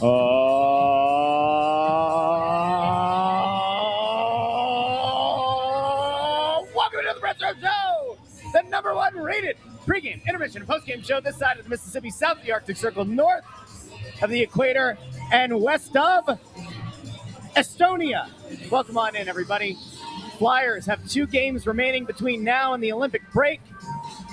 Welcome to the Retro Show, the number one rated pregame, intermission, and postgame show this side of the Mississippi, south of the Arctic Circle, north of the equator, and west of Estonia. Welcome on in, everybody. Flyers have 2 games remaining between now and the Olympic break,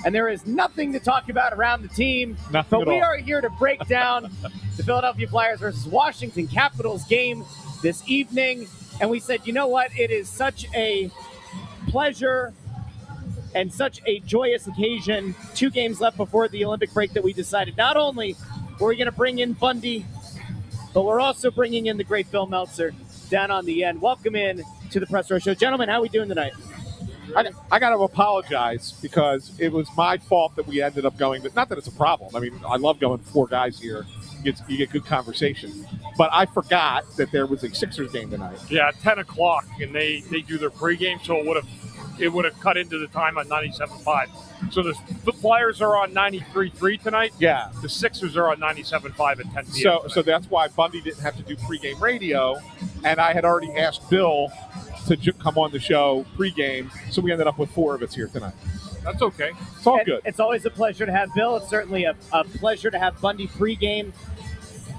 and there is nothing to talk about around the team. But we are here to break down the Philadelphia Flyers versus Washington Capitals game this evening. And we said, you know what? It is such a pleasure and such a joyous occasion. 2 games left before the Olympic break that we decided not only were we going to bring in Bundy, but we're also bringing in the great Bill Meltzer down on the end. Welcome in to the Press Row Show. Gentlemen, how are we doing tonight? I got to apologize because it was my fault that we ended up going. Not that it's a problem. I mean, I love going 4 guys here. You get good conversation. But I forgot that there was a Sixers game tonight. Yeah, at 10 o'clock, and they do their pregame, so it would have cut into the time on 97.5. So the Flyers are on 93.3 tonight. Yeah. The Sixers are on 97.5 at 10 p.m. So that's why Bundy didn't have to do pregame radio, and I had already asked Bill to come on the show pregame, so we ended up with 4 of us here tonight. That's okay. It's all good. It's always a pleasure to have Bill. It's certainly a pleasure to have Bundy pregame.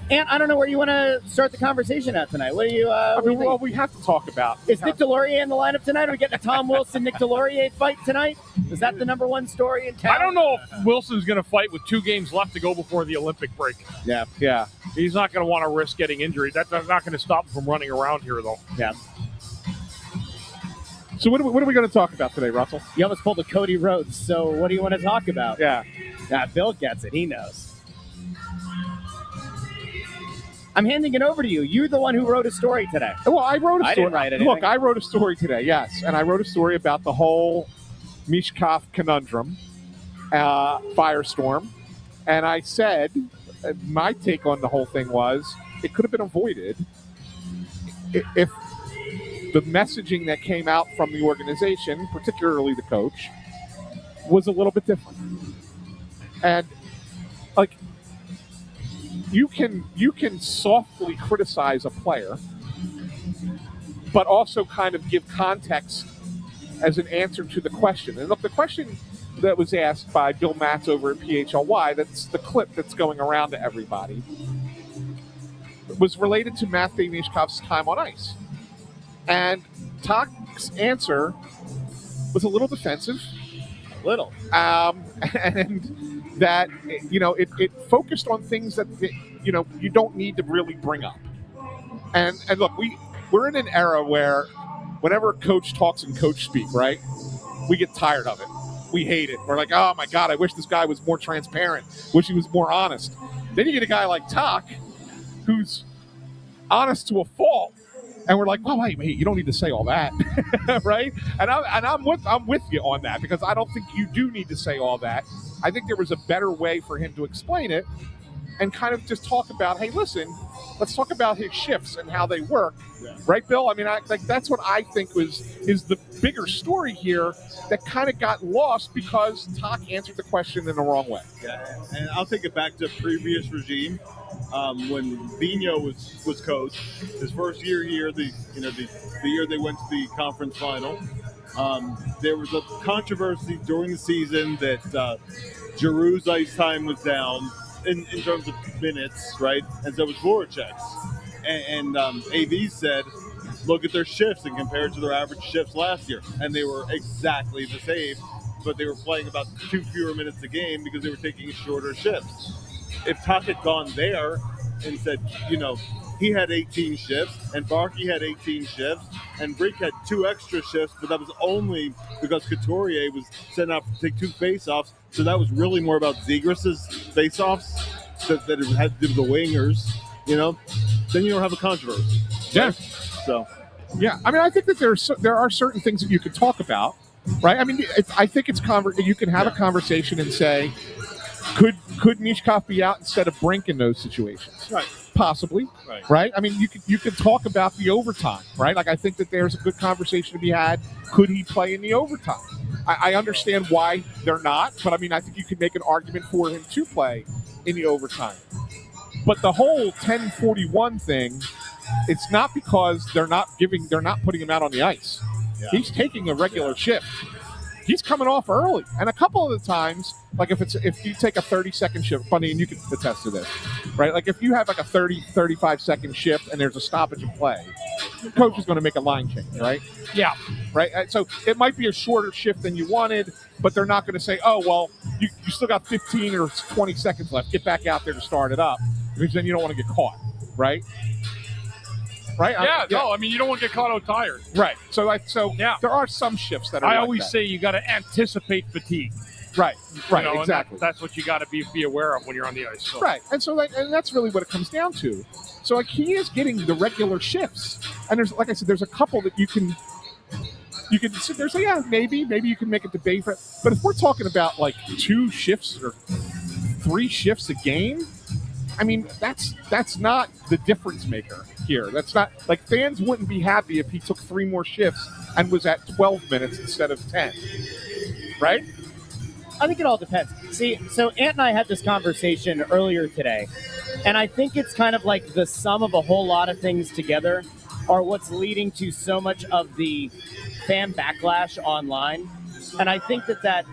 And I don't know where you want to start the conversation at tonight. What do you? Well, we have to talk about. Is Nick Delorier in the lineup tonight? Are we getting a Tom Wilson Nick Delorier fight tonight? Is that the number one story in town? I don't know if Wilson's going to fight with 2 games left to go before the Olympic break. Yeah. He's not going to want to risk getting injured. That's not going to stop him from running around here, though. Yeah. So what are we going to talk about today, Russell? You almost pulled a Cody Rhodes. So what do you want to talk about? Yeah. Bill gets it. He knows. I'm handing it over to you. You're the one who wrote a story today. Well, I wrote a story. I didn't write anything. Look, I wrote a story today, yes. And I wrote a story about the whole Mishkov conundrum, firestorm. And I said, my take on the whole thing was, it could have been avoided if the messaging that came out from the organization, particularly the coach, was a little bit different. And, like, you can softly criticize a player, but also kind of give context as an answer to the question. And look, the question that was asked by Bill Matz over at PHLY, that's the clip that's going around to everybody, was related to Matvei Mishkov's time on ice. And Tak's answer was a little defensive. A little. And that, it focused on things that, you don't need to really bring up. And look, we're in an era where whenever a coach talks in coach speak, right, we get tired of it. We hate it. We're like, oh, my God, I wish this guy was more transparent. Wish he was more honest. Then you get a guy like Tak who's honest to a fault. And we're like, oh, wait, you don't need to say all that, right? And I'm with you on that because I don't think you do need to say all that. I think there was a better way for him to explain it and kind of just talk about, hey, listen, let's talk about his shifts and how they work, right, Bill? I mean, that's what I think is the bigger story here that kind of got lost because Tak answered the question in the wrong way. Yeah, and I'll take it back to previous regime. When Vino was coach, his first year here, the year they went to the conference final, there was a controversy during the season that Giroux's ice time was down in terms of minutes, right? And so was Voracek's. And AV said, look at their shifts and compare it to their average shifts last year. And they were exactly the same, but they were playing about 2 fewer minutes a game because they were taking shorter shifts. If Tak had gone there and said, he had 18 shifts and Barkey had 18 shifts and Brick had 2 extra shifts, but that was only because Couturier was sent out to take 2 face-offs. So that was really more about Zegras' face-offs that it had to do with the wingers, then you don't have a controversy. Yeah. So, yeah. I mean, I think that there are certain things that you could talk about, right? I mean, I think you can have a conversation and say, could Mishkov be out instead of Brink in those situations? Right. Possibly. Right? I mean, you could talk about the overtime, right? Like, I think that there's a good conversation to be had. Could he play in the overtime? I understand why they're not, but I mean, I think you could make an argument for him to play in the overtime. But the whole 10:41 thing, it's not because they're not putting him out on the ice. Yeah. He's taking a regular shift. He's coming off early, and a couple of the times, like if you take a 30-second shift, Bundy, and you can attest to this, right? Like if you have like a 35-second shift and there's a stoppage in play, the coach is going to make a line change, right? Yeah. Right. So it might be a shorter shift than you wanted, but they're not going to say, "Oh, well, you still got 15 or 20 seconds left. Get back out there to start it up," because then you don't want to get caught, right? Right? Yeah, no, I mean, you don't want to get caught out tired. Right. So yeah. there are some shifts that are I like always that. say you got to anticipate fatigue. Right. Right, You know, exactly. And that's what you got to be aware of when you're on the ice. So. Right. And so and that's really what it comes down to. So like he is getting the regular shifts. And there's, like I said, there's a couple that you can sit there and say, yeah, maybe you can make a debate for it. But if we're talking about like 2 shifts or 3 shifts a game, I mean, that's not the difference maker here. That's not like fans wouldn't be happy if he took 3 more shifts and was at 12 minutes instead of 10. Right? I think it all depends. See, so Ant and I had this conversation earlier today, and I think it's kind of like the sum of a whole lot of things together are what's leading to so much of the fan backlash online. And I think that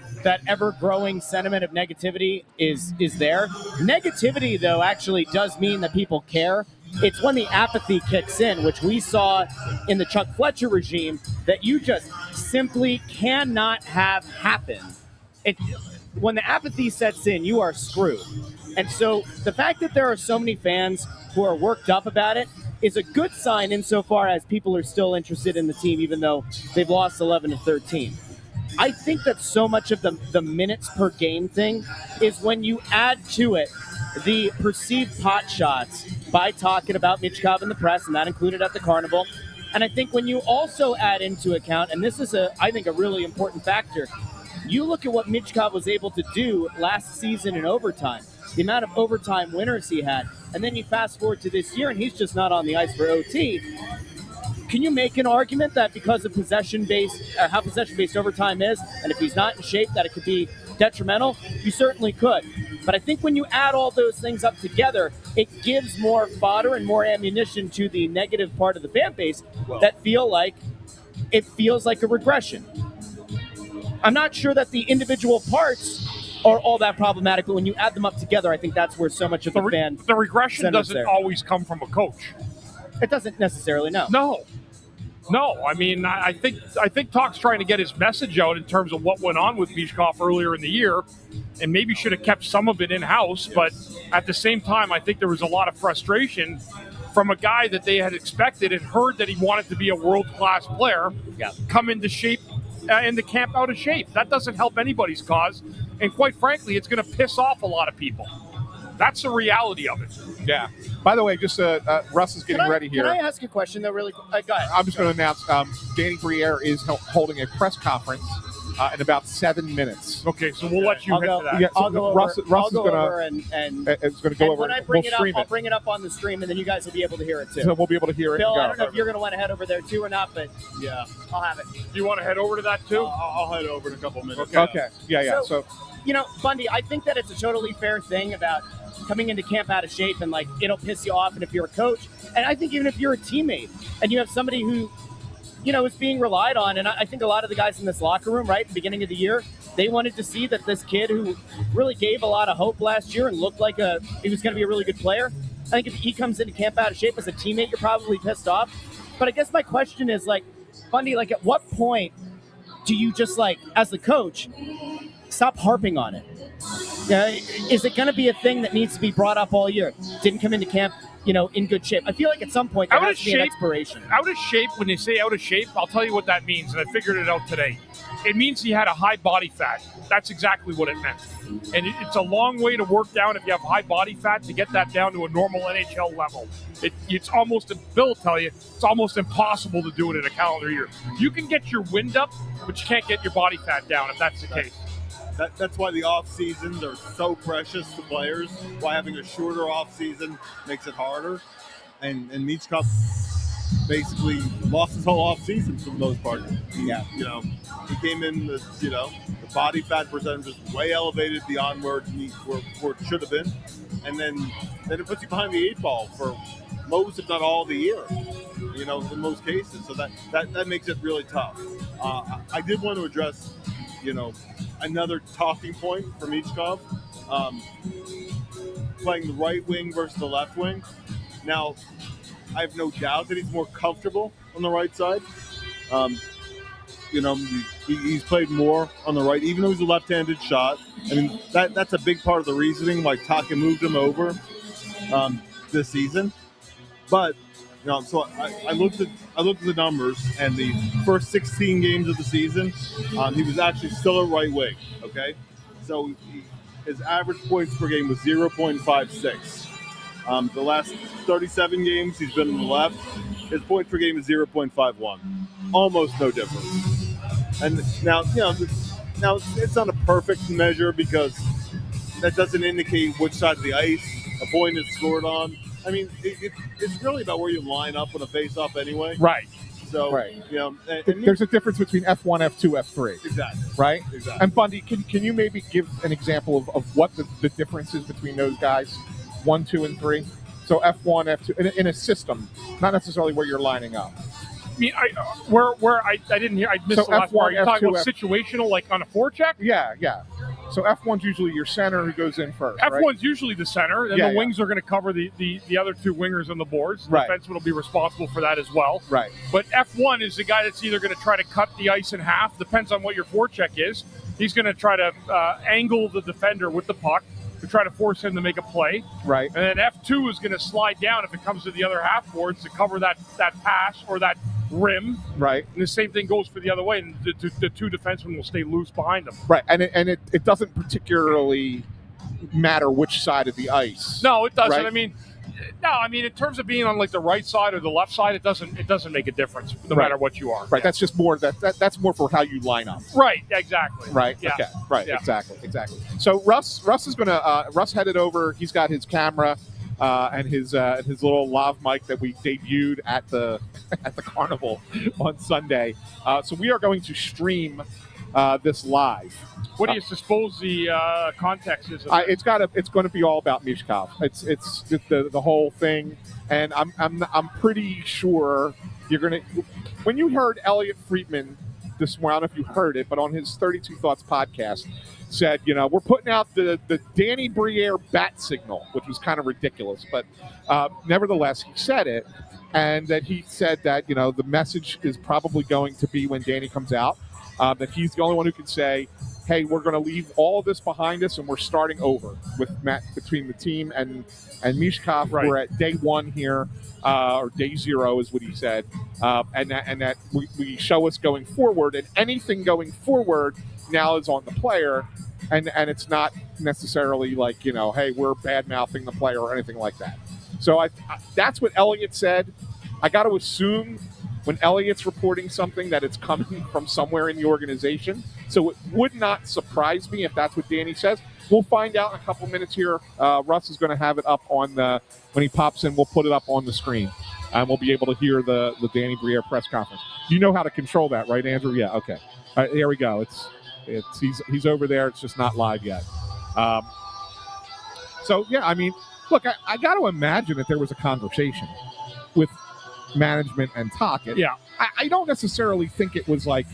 ever-growing sentiment of negativity is there. Negativity, though, actually does mean that people care. It's when the apathy kicks in, which we saw in the Chuck Fletcher regime, that you just simply cannot have happen. When the apathy sets in, you are screwed. And so the fact that there are so many fans who are worked up about it is a good sign insofar as people are still interested in the team, even though they've lost 11-13. I think that so much of the minutes per game thing is when you add to it the perceived pot shots by talking about Michkov in the press, and that included at the Carnival. And I think when you also add into account, and this is I think a really important factor, you look at what Michkov was able to do last season in overtime, the amount of overtime winners he had, and then you fast forward to this year and he's just not on the ice for OT. Can you make an argument that because of possession-based, or how possession-based overtime is, and if he's not in shape, that it could be detrimental? You certainly could. But I think when you add all those things up together, it gives more fodder and more ammunition to the negative part of the fan base that feels like a regression. I'm not sure that the individual parts are all that problematic, but when you add them up together, I think that's where so much of the fan The regression doesn't always come from a coach. It doesn't necessarily, no. No. I mean, I think Talk's trying to get his message out in terms of what went on with Michkov earlier in the year, and maybe should have kept some of it in-house. But at the same time, I think there was a lot of frustration from a guy that they had expected and heard that he wanted to be a world-class player, come into shape, in the camp out of shape. That doesn't help anybody's cause. And quite frankly, it's going to piss off a lot of people. That's the reality of it. Yeah. By the way, just Russ is getting ready here. Can I ask a question, though, really quick? Go ahead. I'm just going to announce Danny Briere is holding a press conference in about 7 minutes. Okay, so we'll let you hit to that. Yeah, so I'll go Russ over, is going to go over. When I bring we'll it up, stream I'll bring it up on the stream, and then you guys will be able to hear it, too. So we'll be able to hear it. Bill, and go. I don't know if you're going to want to head over there, too, or not, but Yeah, I'll have it. Do you want to head over to that, too? I'll head over in a couple minutes. Okay. Yeah. So you know, Bundy, I think that it's a totally fair thing about coming into camp out of shape, and, like, it'll piss you off, and if you're a coach, and I think even if you're a teammate, and you have somebody who, you know, is being relied on, and I think a lot of the guys in this locker room, right, at the beginning of the year, they wanted to see that this kid who really gave a lot of hope last year and looked like he was going to be a really good player. I think if he comes into camp out of shape as a teammate, you're probably pissed off. But I guess my question is, like, Bundy, like, at what point do you just, like, as the coach, stop harping on it? Is it going to be a thing that needs to be brought up all year? Didn't come into camp, you know, in good shape. I feel like at some point there has to be an expiration. Out of shape, when they say out of shape, I'll tell you what that means, and I figured it out today. It means he had a high body fat. That's exactly what it meant. And it's a long way to work down if you have high body fat to get that down to a normal NHL level. It's almost, Bill will tell you, it's almost impossible to do it in a calendar year. You can get your wind up, but you can't get your body fat down if that's the case. That's why the off seasons are so precious to players. Why having a shorter off season makes it harder. And Michkov basically lost his whole off season for the most part. Yeah. You know, he came in, the body fat percentage was way elevated beyond where it should have been, and then it puts you behind the 8 ball for most, if not all, of the year. In most cases, so that makes it really tough. I did want to address, another talking point from Michkov, playing the right wing versus the left wing. Now, I have no doubt that he's more comfortable on the right side. He's played more on the right, even though he's a left-handed shot. I mean, that's a big part of the reasoning why Taka moved him over this season. But so I looked at the numbers, and the first 16 games of the season, he was actually still a right wing. Okay, so his average points per game was 0.56. The last 37 games he's been on the left, his points per game is 0.51, almost no difference. And now it's not a perfect measure because that doesn't indicate which side of the ice a point is scored on. I mean, it's really about where you line up on a face-off anyway. Right. So, right. And there's a difference between F1, F2, F3. Exactly. Right? Exactly. And Bundy, can you maybe give an example of what the difference is between those guys, 1, 2, and 3? So F1, F2, in a system, not necessarily where you're lining up. I mean, I didn't hear. I missed the last part. You're talking about situational, like on a forecheck? Yeah. So F1's usually your center who goes in first. F1's right? usually the center, and the wings are going to cover the other 2 wingers on the boards. The defenseman will be responsible for that as well. Right. But F1 is the guy that's either going to try to cut the ice in half, depends on what your forecheck is. He's going to try to angle the defender with the puck to try to force him to make a play. Right. And then F2 is going to slide down if it comes to the other half boards to cover that pass or that rim. Right. And the same thing goes for the other way, and the 2 defensemen will stay loose behind them. Right. And it doesn't particularly matter which side of the ice. No, it doesn't. Right? I mean, in terms of being on like the right side or the left side, it doesn't make a difference no matter what you are. Right. That's just more that's more for how you line up. Right. Exactly. Right. Yeah. Okay. Right. Yeah. Exactly. So Russ is gonna Russ headed over. He's got his camera and his little lav mic that we debuted at the carnival on Sunday. So we are going to stream this live. What do you suppose the context is? It's going to be all about Michkov. It's the whole thing, and I'm pretty sure you're gonna. When you heard Elliot Friedman this morning, I don't know if you heard it, but on his 32 Thoughts podcast, said, we're putting out the Danny Briere bat signal, which was kind of ridiculous, but nevertheless, he said it, and that he said that the message is probably going to be when Danny comes out, that he's the only one who can say, hey, we're going to leave all of this behind us, and we're starting over with Matt between the team and Michkov. Right. We're at day 1 here, or day 0 is what he said, and that we show us going forward, and anything going forward now is on the player, and it's not necessarily like hey, we're bad mouthing the player or anything like that. So I that's what Elliot said. I got to assume when Elliot's reporting something that it's coming from somewhere in the organization. So it would not surprise me if that's what Danny says. We'll find out in a couple minutes here. Russ is going to have it up on when he pops in, we'll put it up on the screen. And we'll be able to hear the Danny Briere press conference. You know how to control that, right, Andrew? Yeah, okay. All right, there we go. He's over there. It's just not live yet. So, yeah, I mean, look, I got to imagine that there was a conversation with management and Taka. Yeah. I don't necessarily think it was like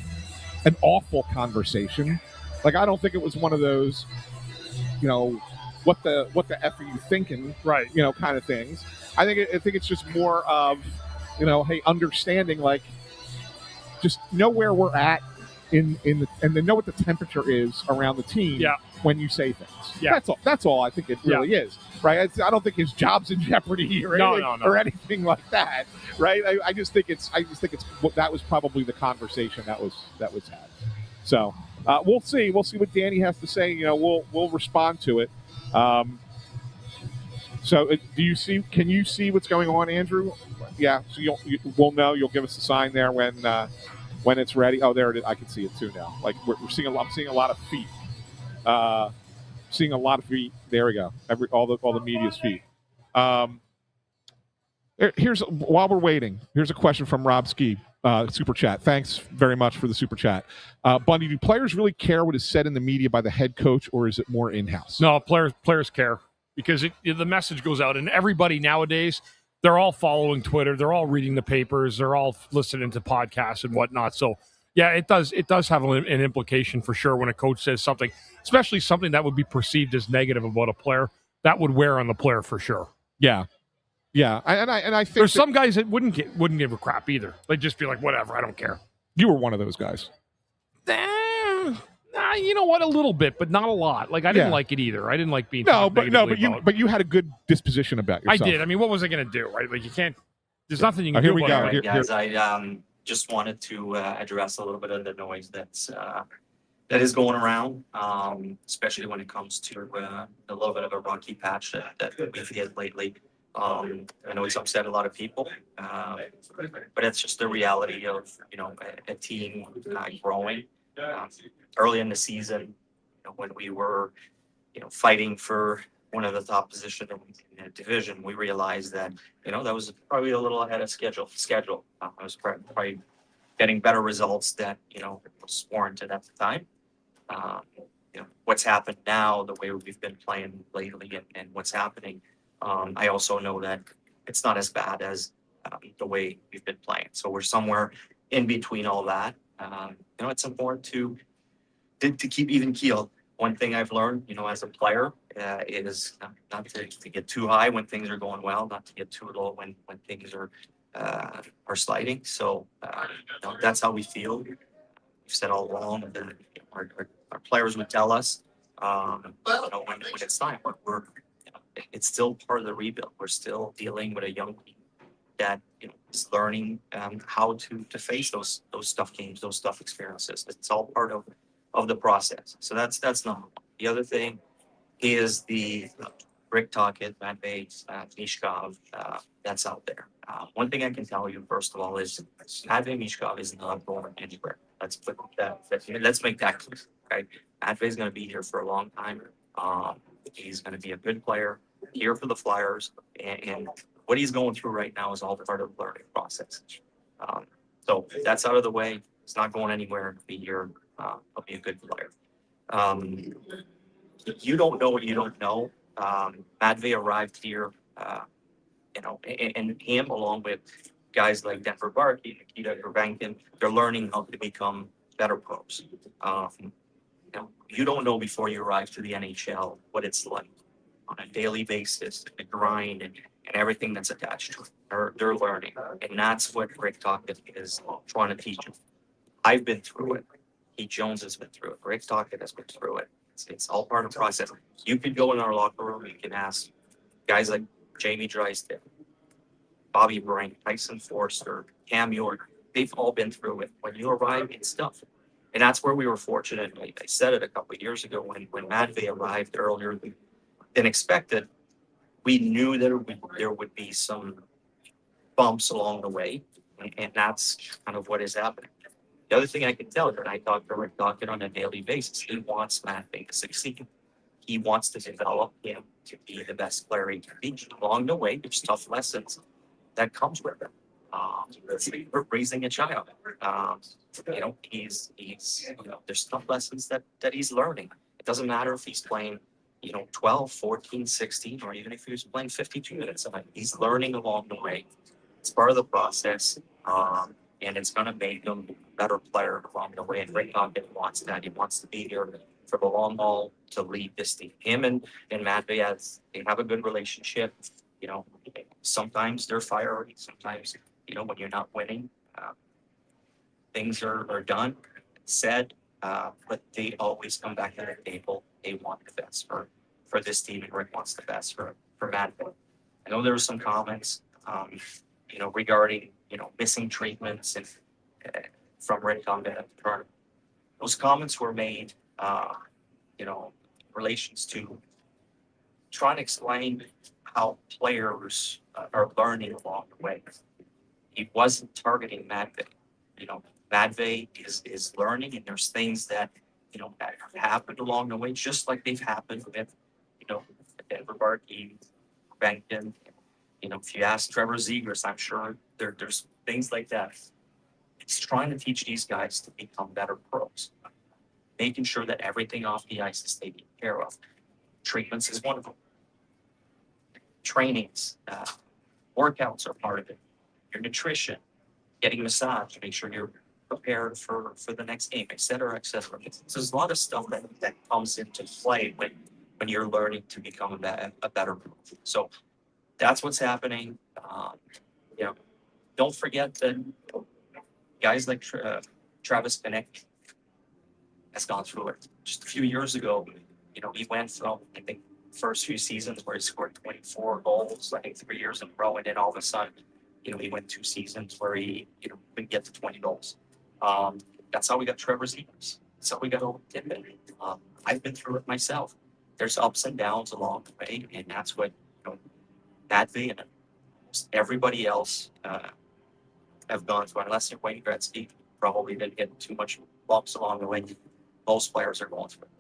an awful conversation. Like, I don't think it was one of those, what the F are you thinking, right? Kind of things. I think it's just more of, hey, understanding, like, just know where we're at and then know what the temperature is around the team. Yeah. When you say things. Yeah. That's all I think it really is, right? I don't think his job's in jeopardy or anything like that, right? I just think it's that was probably the conversation that was had. So we'll see what Danny has to say. We'll respond to it. So can you see what's going on, Andrew? Yeah. So we'll know. You'll give us a sign there when it's ready. Oh, there it is. I can see it too now. Like I'm seeing a lot of feet. Seeing a lot of feet. There we go. All the media's feet. Here's while we're waiting. Here's a question from Rob Ski, super chat. Thanks very much for the super chat. Bundy, do players really care what is said in the media by the head coach, or is it more in-house? No, players care because the message goes out, and everybody nowadays, they're all following Twitter, they're all reading the papers, they're all listening to podcasts and whatnot. So yeah, it does have an implication for sure when a coach says something, especially something that would be perceived as negative about a player. That would wear on the player for sure. Yeah. I think there's some guys that wouldn't give a crap either. They'd just be like, whatever, I don't care. You were one of those guys. You know what? A little bit, but not a lot. Like I didn't like it either. I didn't like being but you had a good disposition about yourself. I did. I mean, what was I going to do? Right? Like you can't. There's nothing you can do. Here we go. Right, guys, I just wanted to address a little bit of the noise that is going around, especially when it comes to a little bit of a rocky patch that we've hit lately. I know it's upset a lot of people, but it's just the reality of a team growing. Early in the season, when we were fighting for one of the top positions in the division, we realized that that was probably a little ahead of schedule. I was probably getting better results that was warranted at the time. What's happened now, the way we've been playing lately, and what's happening. I also know that it's not as bad as the way we've been playing. So we're somewhere in between all that. It's important to keep even keeled. One thing I've learned, as a player, is not to get too high when things are going well, not to get too low when things are sliding. So that's how we feel. We've said all along that our players would tell us, when it's time. It's still part of the rebuild. We're still dealing with a young team that is learning how to face those tough games, those tough experiences. It's all part of the process. So that's number one. The other thing is the Rick Tocchet, Matt Bates, Mishkov, that's out there. One thing I can tell you, first of all, is Matvei Mishkov is not going anywhere. Let's make that clear. Okay, Matvei is going to be here for a long time. He's going to be a good player here for the Flyers, and what he's going through right now is all part of the learning process. So that's out of the way. It's not going anywhere. He'll be here. He'll be a good player. You don't know what you don't know. Matvei arrived here, and him along with guys like Denver Barkey, Nikita Gurbankin, they're learning how to become better pros. You don't know before you arrive to the NHL what it's like on a daily basis, the grind and everything that's attached to it. They're learning, and that's what Rick Tocchet is trying to teach them. I've been through it. Pete Jones has been through it. Rick Tocchet has been through it. It's all part of the process. You could go in our locker room, you can ask guys like Jamie Drysdale, Bobby Brink, Tyson Forster, Cam York. They've all been through it. When you arrive, it's tough. And that's where we were fortunate. I said it a couple of years ago when Matvei arrived earlier than expected. We knew that there would be some bumps along the way, and that's kind of what is happening. The other thing I can tell you, and I talk to Rick Tocchet on a daily basis, he wants Matvei to succeed. He wants to develop him to be the best player he can be. Along the way, there's tough lessons that comes with it. We're raising a child. He's there's tough lessons that he's learning. It doesn't matter if he's playing, 12, 14, 16, or even if he was playing 52 minutes a night. He's learning along the way. It's part of the process, and it's going to make him a better player along the way. And Rick Tocchet wants that. He wants to be here for the long haul to lead this team. Him and Matvei, they have a good relationship. Sometimes they're fiery. Sometimes, when you're not winning, things are done, said, but they always come back to the table. They want the best for this team, and Rick wants the best for Matvei. I know there were some comments, regarding, missing treatments and from Rick Tocchet at the turn. Those comments were made, in relations to trying to explain how players are learning along the way. He wasn't targeting Matvei. Matvei is learning, and there's things that have happened along the way, just like they've happened with Denver Barkey, Bankton. if you ask Trevor Zegras, I'm sure there's things like that. It's trying to teach these guys to become better pros, making sure that everything off the ice is taken care of. Treatments is one of them. Trainings, workouts are part of it. Your nutrition, getting massage, make sure you're prepared for the next game, et cetera, et cetera. So there's a lot of stuff that comes into play when you're learning to become a better pro. So that's what's happening. Don't forget that guys like Travis Konecny has gone through it. Just a few years ago, he went from, I think, first few seasons where he scored 24 goals, I think 3 years in a row, and then all of a sudden, he went 2 seasons where he, couldn't get to 20 goals. That's how we got Trevor Zegras. That's how we got Owen Tippett. I've been through it myself. There's ups and downs along the way, and that's what, Matt V and everybody else have gone through, unless you're Wayne Gretzky, probably didn't get too much bumps along the way. Most players are going through it.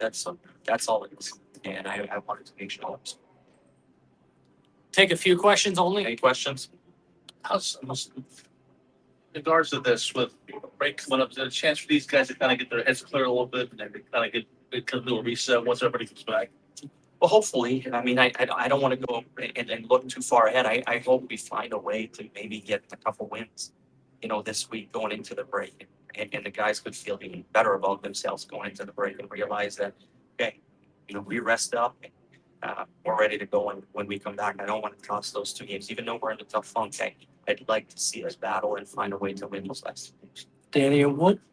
That's all it is. And I wanted to make sure. Take a few questions only. Any questions? How's in regards to this with break coming up, is there a chance for these guys to kind of get their heads clear a little bit and then kind of get a little reset once everybody comes back? Well, hopefully. I mean, I don't want to go and look too far ahead. I hope we find a way to maybe get a couple wins, this week going into the break. And the guys could feel even better about themselves going into the break and realize that, okay, we rest up and we're ready to go. And when we come back, I don't want to toss those 2 games, even though we're in a tough funk. I'd like to see us battle and find a way to win those last 2 games. Danny,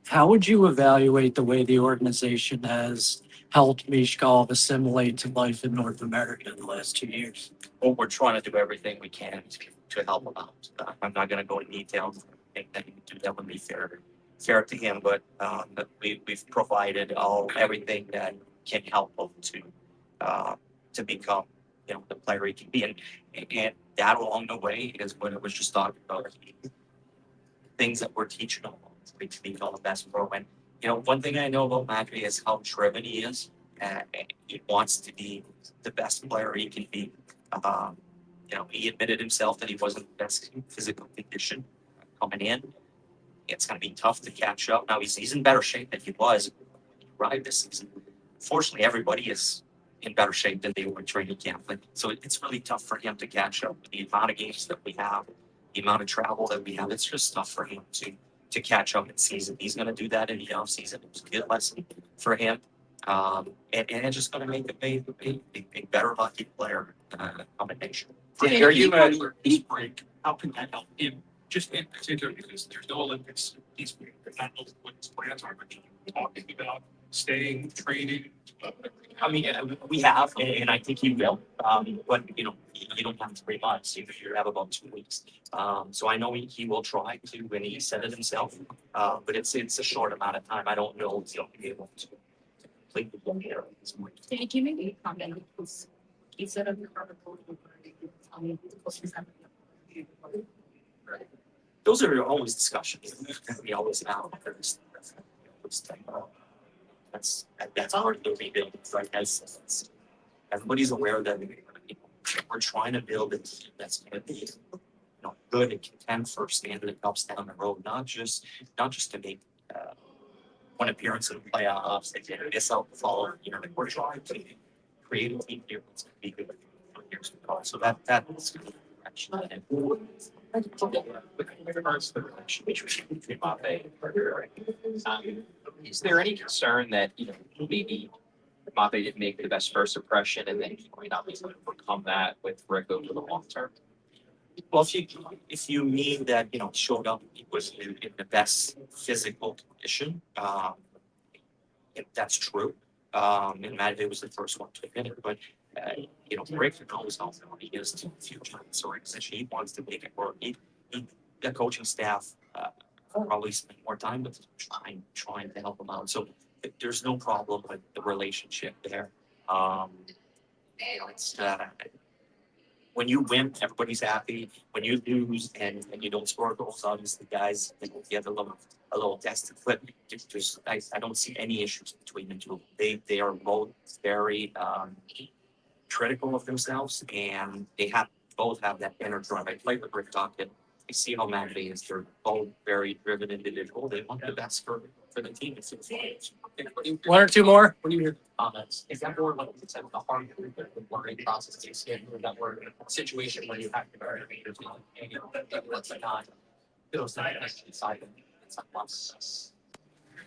how would you evaluate the way the organization has helped Mishkov assimilate to life in North America in the last 2 years? Well, we're trying to do everything we can to help him out. I'm not going to go into details. I think that would be fair to him, but we've provided everything that can help him to become the player he can be, and that along the way is what I was just talking about, things that we're teaching him to become the best pro. And one thing I know about Matthew is how driven he is, and he wants to be the best player he can be. He admitted himself that he wasn't the best physical condition coming in. It's going to be tough to catch up. Now he's in better shape than he was when he arrived this season. Fortunately, everybody is in better shape than they were in training camp. So it's really tough for him to catch up with the amount of games that we have, the amount of travel that we have. It's just tough for him to catch up in season. He's going to do that in the off season. It's a good lesson for him. And it's just going to make him a better hockey player combination. Danny, are you at this break? How can that help him? Just in particular, because there's no Olympics. He's not know what his plans are, but talking about staying, training. I mean, we have, and I think he will. But you don't have 3 months. You have about 2 weeks. So I know he will try to, and he said it himself. But it's a short amount of time. I don't know if he'll be able to complete the whole year at this point. Can you maybe comment? Because he said of the article, Those are always discussions that we always have. That's part of the rebuild, right? As everybody's aware that we're trying to build a team that's going to be good and contend for Stanley Cups down the road, not just to make one appearance in the playoffs and miss out the following year. We're trying to create a team here that's going to be good for years to come. So that's going to be actually. With regards to the relationship between Mafe and Carter, is there any concern that maybe Mafe didn't make the best first impression, and then he might not be able to overcome that with Rick over the long term? Well, if you mean that showed up, he was in the best physical condition, if that's true. And Matt was the first one to admit it, but Rick knows how important he is to the future of this organization. He wants to make it work. The coaching staff probably spend more time with him, trying to help him out. So there's no problem with the relationship there. It's when you win, everybody's happy. When you lose and you don't score goals, obviously guys get a little tested. But I don't see any issues between the two. They are both very critical of themselves, and they have both have that inner drive. I play with Rick Dockett. I see how Matvey is. They're both very driven individual. They want the best for the team. One or two more? What do you hear comments? Is that more like it's a hard learning process to escape that we're in a situation where you have to learn what's not feels like inside months.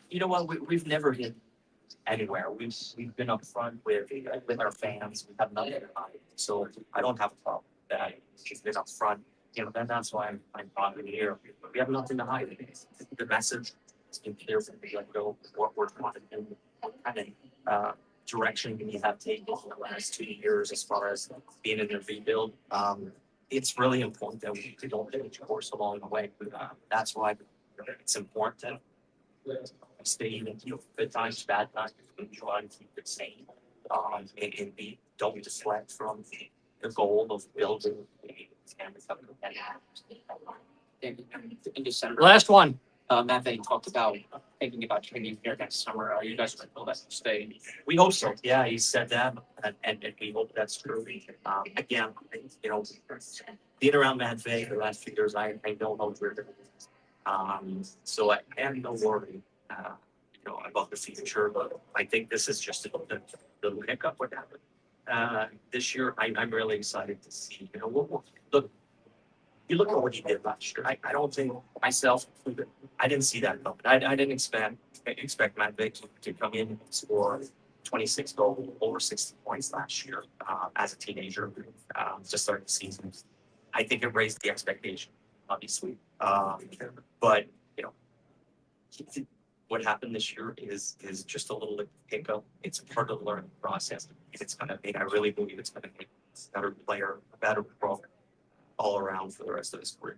You know what? We've never hit anywhere. We've been up front with our fans. We have nothing to hide. So I don't have a problem with that. She's been up front. You know, that's why I'm talking here. We have nothing to hide. The message has been clear from the get-go. What we're trying to do, what kind of direction we have taken in the last 2 years as far as being in the rebuild. It's really important that we don't change course along the way. That's why it's important to stay in, good times, bad times, and try to keep it sane. And we don't deflect from the goal of building a In December, Last one. Matt Vane talked about thinking about training here next summer. Are you guys going to let him stay? We hope so. Yeah, he said that, and we hope that's true. Again, being around Matt Vane the last few years, I know how driven he is. So I have no worry, about the future. But I think this is just the hiccup what happened this year. I'm really excited to see. Look. You look at what he did last year. I don't think myself included. I didn't see that coming. I didn't expect Matt Vick to come in and score 26 goals, over 60 points last year as a teenager to start the season. I think it raised the expectation, obviously. But what happened this year is just a little hiccup. It's part of the learning process. I really believe it's going to make a better player, a better pro all around for the rest of his career.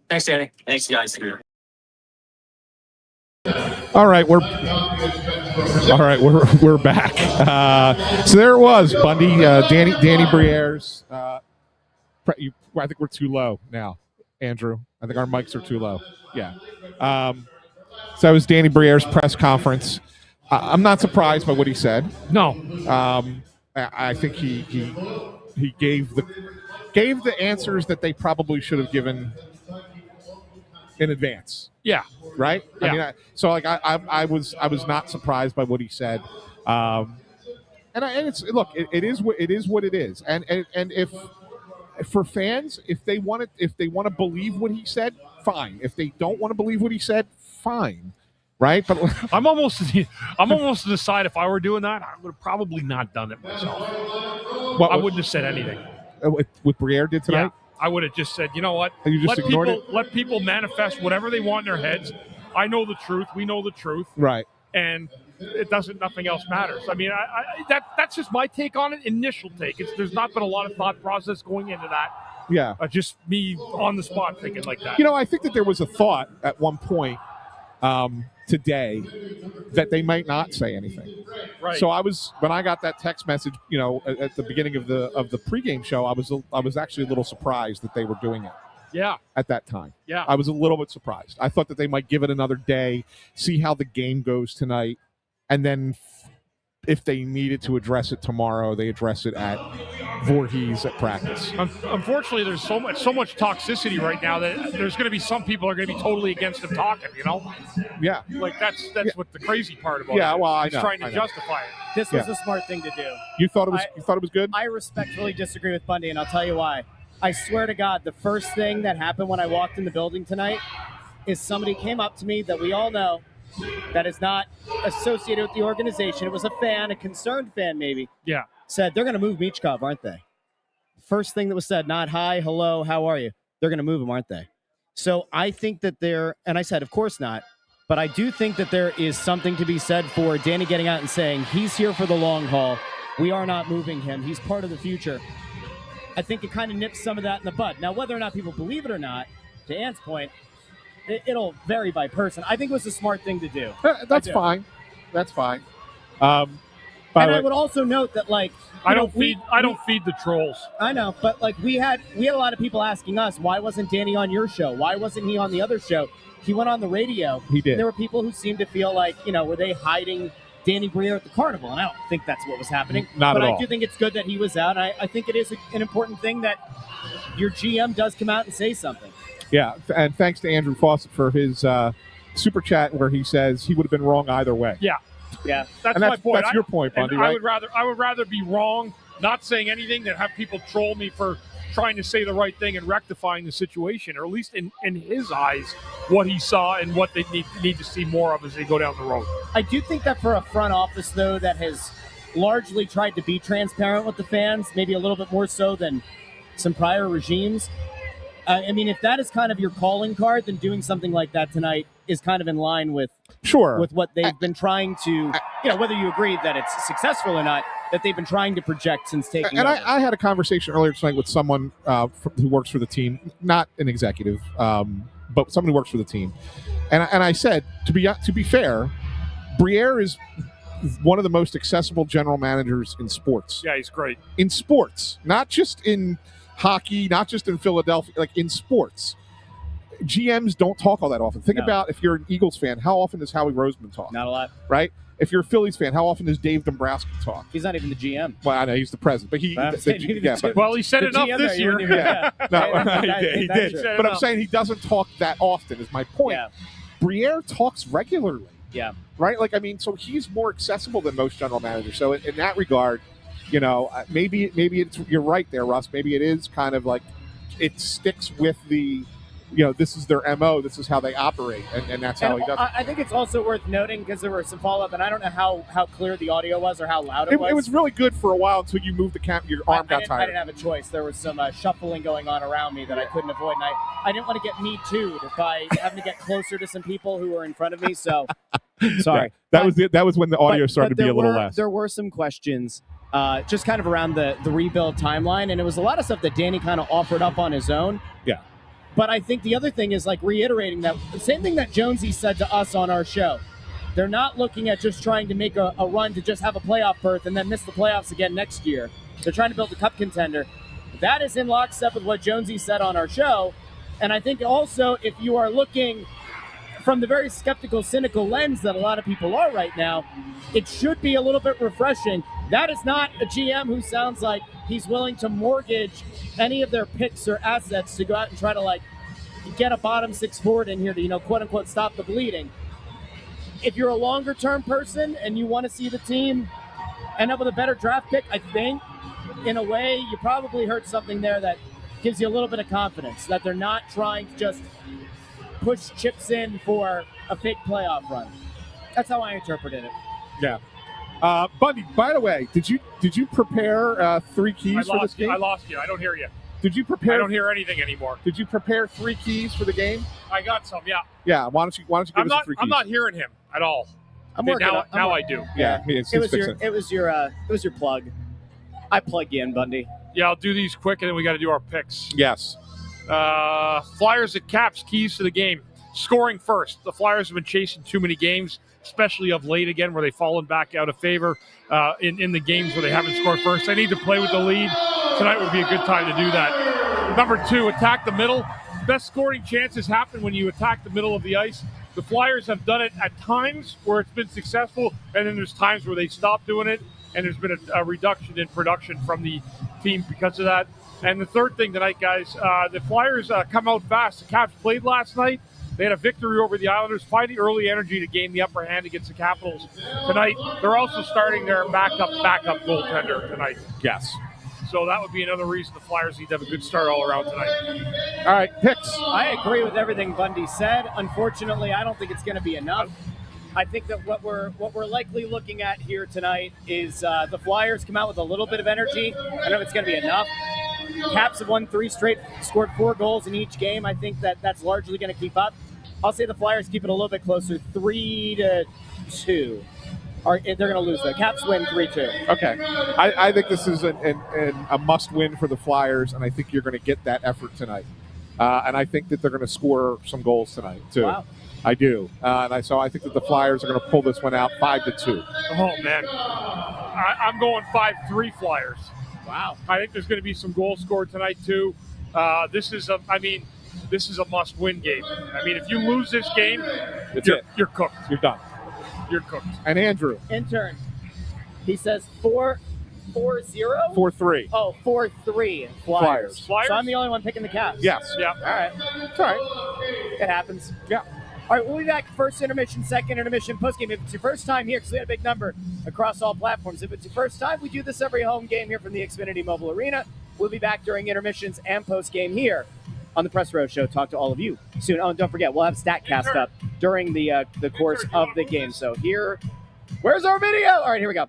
Thanks, Danny. Thanks, guys. All right, we're back. So there it was, Bundy, Danny Brière's. I think we're too low now, Andrew. I think our mics are too low. Yeah. So that was Danny Brière's press conference. I'm not surprised by what he said. No. I think he gave the answers that they probably should have given in advance. Yeah. Right. Yeah. I was not surprised by what he said. And it is what it is. And if for fans, if they want to believe what he said, fine. If they don't want to believe what he said, fine. Right. But I'm almost to the side. If I were doing that, I would have probably not done it myself. I wouldn't have said anything. What Brière did tonight? Yeah, I would have just said, you know what? You just ignored it? Let people manifest whatever they want in their heads. I know the truth. We know the truth. Right. And nothing else matters. I mean, that's just my take on it. Initial take. There's not been a lot of thought process going into that. Yeah. Just me on the spot thinking like that. I think that there was a thought at one point today that they might not say anything. Right. So when I got that text message, at the beginning of the pregame show, I was actually a little surprised that they were doing it. Yeah. At that time. Yeah. I was a little bit surprised. I thought that they might give it another day, see how the game goes tonight, and then if they needed to address it tomorrow, they address it at Voorhees at practice. Unfortunately, there's so much toxicity right now that there's going to be some people are going to be totally against him talking. Yeah. Like that's what the crazy part about. Yeah. It is. Well, He's trying to justify it. This was a smart thing to do. You thought it was good? I respectfully disagree with Bundy, and I'll tell you why. I swear to God, the first thing that happened when I walked in the building tonight is somebody came up to me that we all know that is not associated with the organization. It was a fan, a concerned fan maybe. Yeah. Said, they're going to move Michkov, aren't they? First thing that was said, not hi, hello, how are you? They're going to move him, aren't they? So I think that and I said, of course not. But I do think that there is something to be said for Danny getting out and saying, he's here for the long haul. We are not moving him. He's part of the future. I think it kind of nips some of that in the bud. Now, whether or not people believe it or not, to Ant's point, it'll vary by person. I think it was a smart thing to do. That's fine. That's fine. And I would also note that, I don't feed the trolls. I know, but we had a lot of people asking us, why wasn't Danny on your show? Why wasn't he on the other show? He went on the radio. He did. There were people who seemed to feel like, were they hiding Danny Briere at the Carnival, and I don't think that's what was happening. Not but at I all. do think it's good that he was out. I think it is an important thing that your GM does come out and say something. Yeah, and thanks to Andrew Fawcett for his super chat where he says he would have been wrong either way. Yeah. Yeah, That's my point. That's your point, Bundy, right? I would rather be wrong, not saying anything, than have people troll me for trying to say the right thing and rectifying the situation, or at least in his eyes, what he saw and what they need to see more of as they go down the road. I do think that for a front office, though, that has largely tried to be transparent with the fans, maybe a little bit more so than some prior regimes. I mean, if that is kind of your calling card, then doing something like that tonight is kind of in line with what they've been trying to, whether you agree that it's successful or not, that they've been trying to project since taking over. I had a conversation earlier tonight with someone who works for the team, not an executive, but someone who works for the team. And I said, to be fair, Briere is one of the most accessible general managers in sports. Yeah, he's great. In sports, not just in hockey, not just in Philadelphia, like in sports. GMs don't talk all that often. Think about if you're an Eagles fan, how often does Howie Roseman talk? Not a lot. Right? If you're a Phillies fan, how often does Dave Dombrowski talk? He's not even the GM. Well, I know he's the president, but he said enough this year. He did. But I'm saying he doesn't talk that often is my point. Yeah. Briere talks regularly. Yeah. Right? Like, I mean, so he's more accessible than most general managers. So in that regard, maybe it's, you're right there, Russ. Maybe it is kind of like it sticks with the, this is their MO, this is how they operate, and that's how he does it. I think it's also worth noting, because there were some follow-up, and I don't know how clear the audio was or how loud it was. It was really good for a while until you moved your arm got tired. I didn't have a choice. There was some shuffling going on around me that I couldn't avoid, and I didn't want to get me too'd by having to get closer to some people who were in front of me, so sorry. Yeah, that was when the audio started to be a little less. There were some questions just kind of around the rebuild timeline, and it was a lot of stuff that Danny kind of offered up on his own. Yeah. But I think the other thing is like reiterating that the same thing that Jonesy said to us on our show. They're not looking at just trying to make a run to just have a playoff berth and then miss the playoffs again next year. They're trying to build a cup contender. That is in lockstep with what Jonesy said on our show. And I think also if you are looking from the very skeptical, cynical lens that a lot of people are right now, it should be a little bit refreshing. That is not a GM who sounds like he's willing to mortgage any of their picks or assets to go out and try to get a bottom six forward in here to, quote unquote, stop the bleeding. If you're a longer term person and you want to see the team end up with a better draft pick, I think in a way you probably heard something there that gives you a little bit of confidence that they're not trying to just push chips in for a fake playoff run. That's how I interpreted it. Yeah. Bundy, by the way, did you prepare 3 keys for this game? I lost you. I don't hear you. Did you prepare? I don't hear anything anymore. Did you prepare 3 keys for the game? I got some. Yeah. Yeah. Why don't you give us the 3 keys? I'm not hearing him at all. I'm working now I do. Yeah. It was your plug. I plug you in, Bundy. Yeah, I'll do these quick, and then we got to do our picks. Yes. Flyers at Caps, keys to the game. Scoring first. The Flyers have been chasing too many games, especially of late again, where they've fallen back out of favor in the games where they haven't scored first. They need to play with the lead. Tonight would be a good time to do that. Number 2, attack the middle. Best scoring chances happen when you attack the middle of the ice. The Flyers have done it at times where it's been successful, and then there's times where they stop doing it, and there's been a reduction in production from the team because of that. And the third thing tonight, guys, the Flyers come out fast. The Caps played last night. They had a victory over the Islanders, finding early energy to gain the upper hand against the Capitals tonight. They're also starting their backup goaltender tonight. Yes. So that would be another reason the Flyers need to have a good start all around tonight. All right, picks. I agree with everything Bundy said. Unfortunately, I don't think it's going to be enough. I think that what we're likely looking at here tonight is the Flyers come out with a little bit of energy. I don't know if it's going to be enough. Caps have won 3 straight, scored 4 goals in each game. I think that's largely going to keep up. I'll say the Flyers keep it a little bit closer, 3-2. They're going to lose, though. Caps win 3-2. Okay. I think this is a must-win for the Flyers, and I think you're going to get that effort tonight. And I think that they're going to score some goals tonight, too. Wow. I do. So I think that the Flyers are going to pull this one out 5-2. Oh, man. I'm going 5-3 Flyers. Wow. I think there's going to be some goals scored tonight, too. This is a must-win game. I mean, if you lose this game, you're cooked. You're done. You're cooked. And Andrew, Intern. He says 4-0? 4-3. Oh, 4-3 Flyers. Flyers? So I'm the only one picking the Caps. Yes. Yeah. All right. It's all right. It happens. Yeah. All right, we'll be back. First intermission, second intermission, postgame. If it's your first time here, because we had a big number across all platforms. If it's your first time, we do this every home game here from the Xfinity Mobile Arena. We'll be back during intermissions and postgame here on the Press Row Show. Talk to all of you soon. Oh, and don't forget, we'll have StatCast up during the course of the game. So here, where's our video? All right, here we go.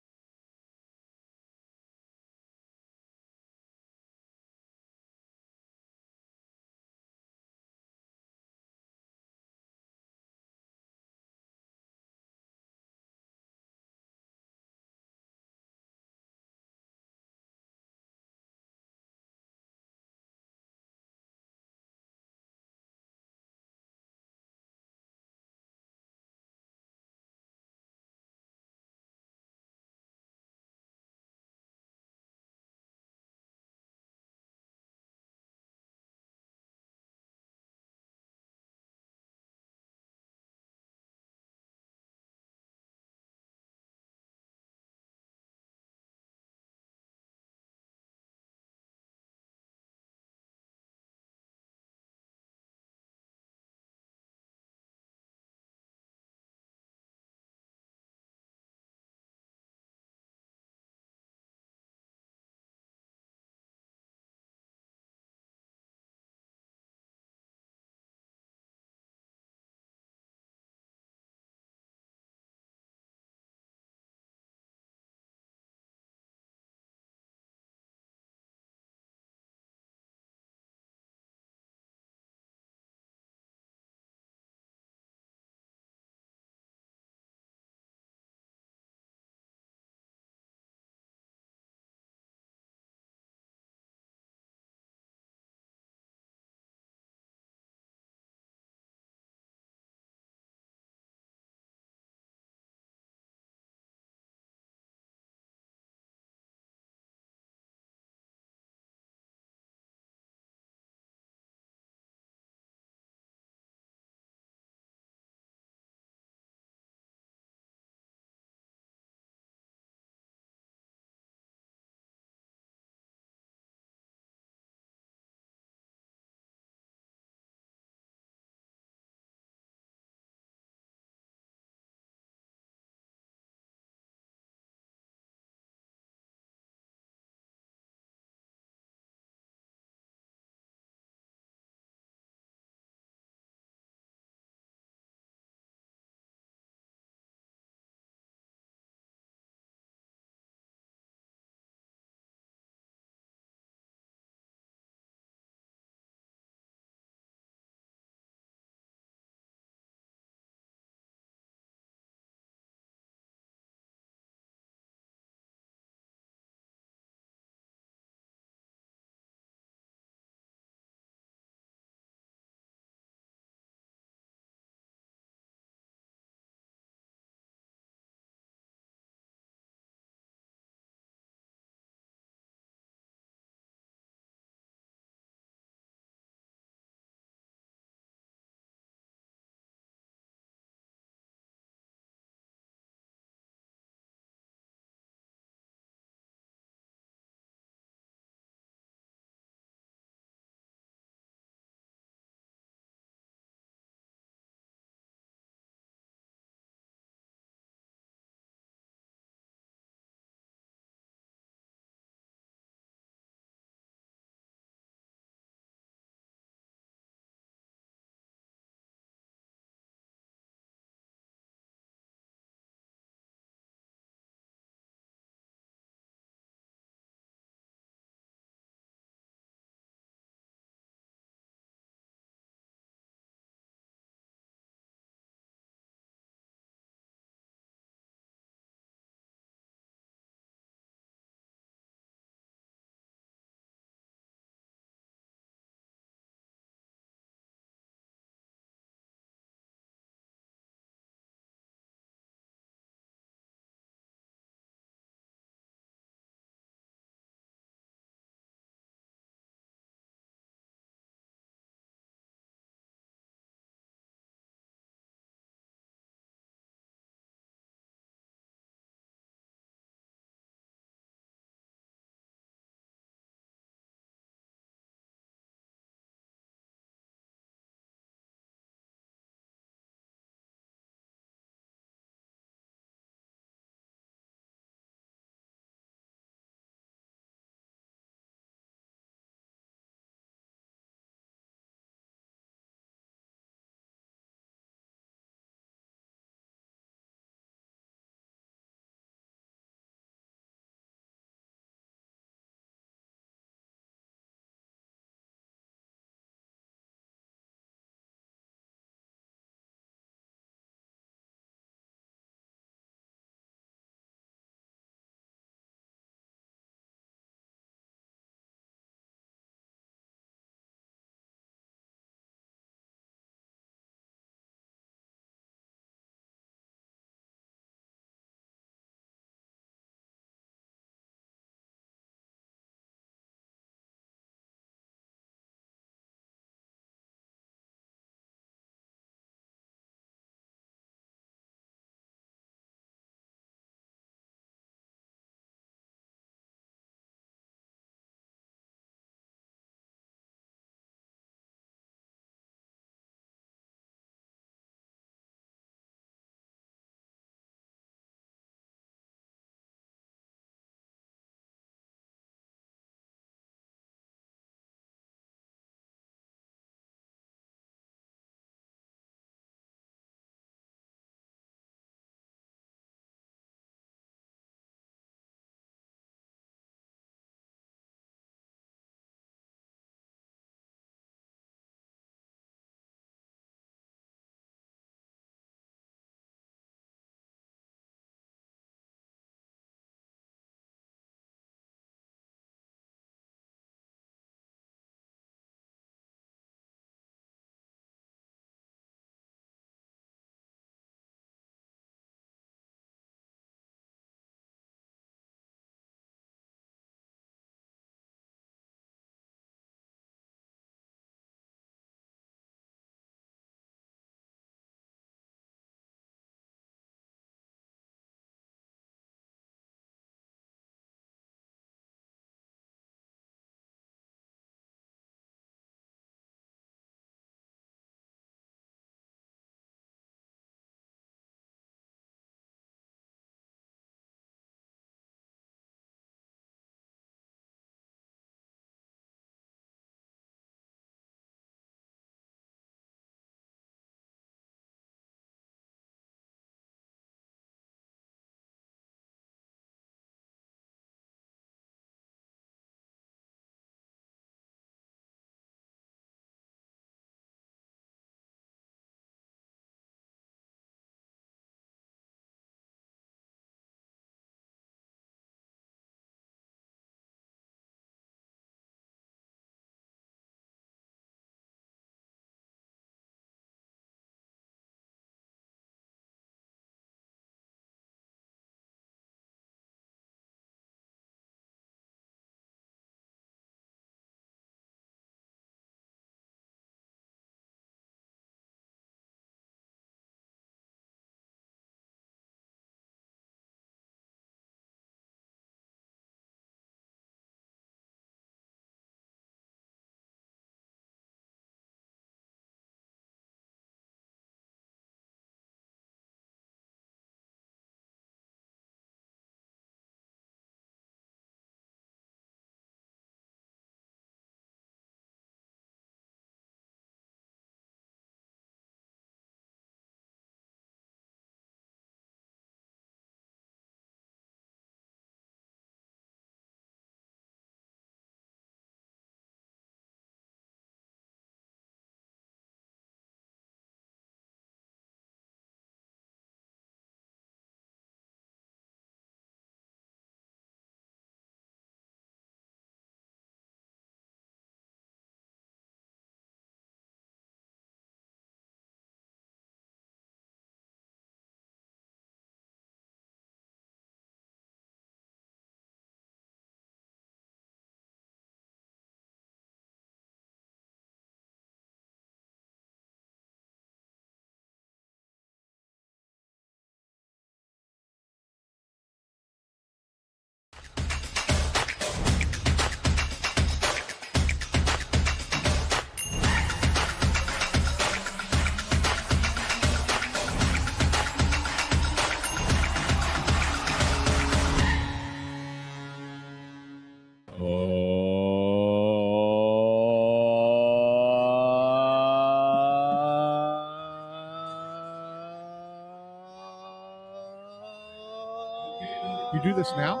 do this now?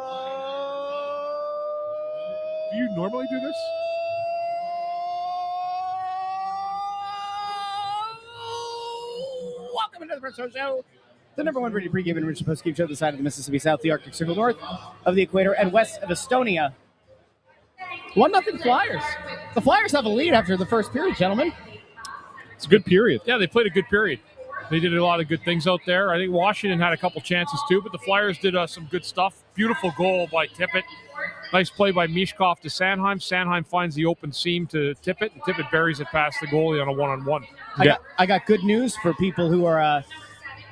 Do you normally do this? Welcome into the First Row Show, the number one rated pregame and enrichment postgame show this side of the Mississippi South, the Arctic Circle north of the equator, and west of Estonia. 1-0 Flyers. The Flyers have a lead after the first period, gentlemen. It's a good period. Yeah, they played a good period. They did a lot of good things out there. I think Washington had a couple chances too, but the Flyers did some good stuff. Beautiful goal by Tippett. Nice play by Mishkov to Sanheim. Sanheim finds the open seam to Tippett, and Tippett buries it past the goalie on a one-on-one. I got good news for people who are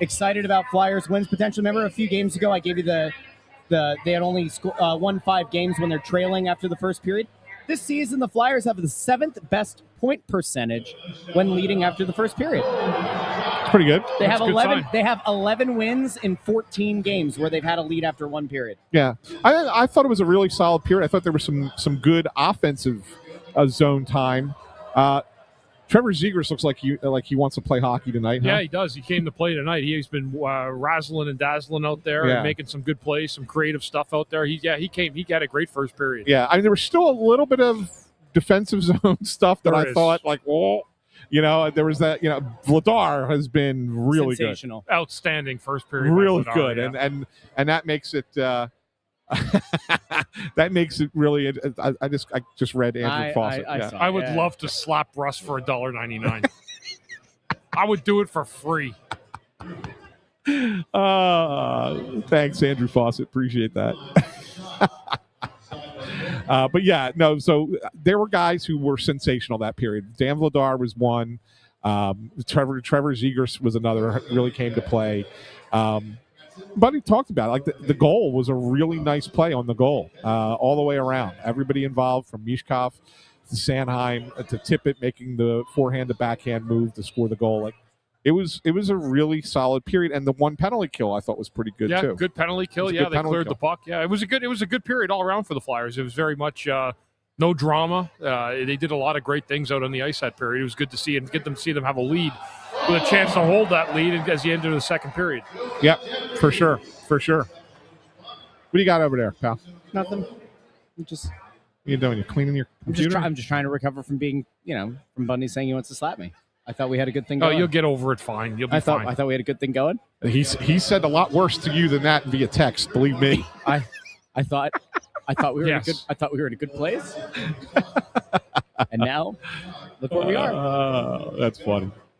excited about Flyers wins potential. Remember a few games ago I gave you they had only won 5 games when they're trailing after the first period. This season, the Flyers have the 7th best point percentage when leading after the first period. It's pretty good. They That's have a good 11. sign. They have 11 wins in 14 games where they've had a lead after one period. Yeah, I thought it was a really solid period. I thought there was some good offensive zone time. Trevor Zegras looks like he wants to play hockey tonight. Huh? Yeah, he does. He came to play tonight. He's been razzling and dazzling out there and making some good plays, some creative stuff out there. He came. He had a great first period. Yeah, I mean, there was still a little bit of defensive zone stuff that There I is. thought, like, oh, there was that. Vladar has been really good, Sensational. Outstanding first period. really by good, Vladar, yeah. and that makes it. That makes it really. I just read Andrew Fawcett. I yeah. saw. I would Yeah. love to slap Russ for $1.99. I would do it for free. Thanks, Andrew Fawcett. Appreciate that. But yeah, no. So there were guys who were sensational that period. Dan Vladar was one. Trevor Zegras was another. Really came to play. Bundy talked about it. Like the goal was a really nice play on the goal, all the way around. Everybody involved, from Mishkov to Sanheim to Tippett making the forehand to backhand move to score the goal. Like it was a really solid period, and the one penalty kill I thought was pretty good too. Good penalty kill. It was a Yeah, good they penalty cleared kill. the puck. Yeah, it was a good period all around for the Flyers. It was very much no drama. They did a lot of great things out on the ice that period. It was good to see and see them have a lead with a chance to hold that lead as you enter the second period. Yep, for sure. What do you got over there, pal? Nothing. What are you doing? You cleaning your computer? I'm just trying to recover from being, from Bundy saying he wants to slap me. I thought we had a good thing Oh, going. you'll get over it fine. You'll be fine. I thought we had a good thing going. He said a lot worse to you than that via text. Believe me. I thought we were Yes. I thought we were in a good place. And now, look where we are.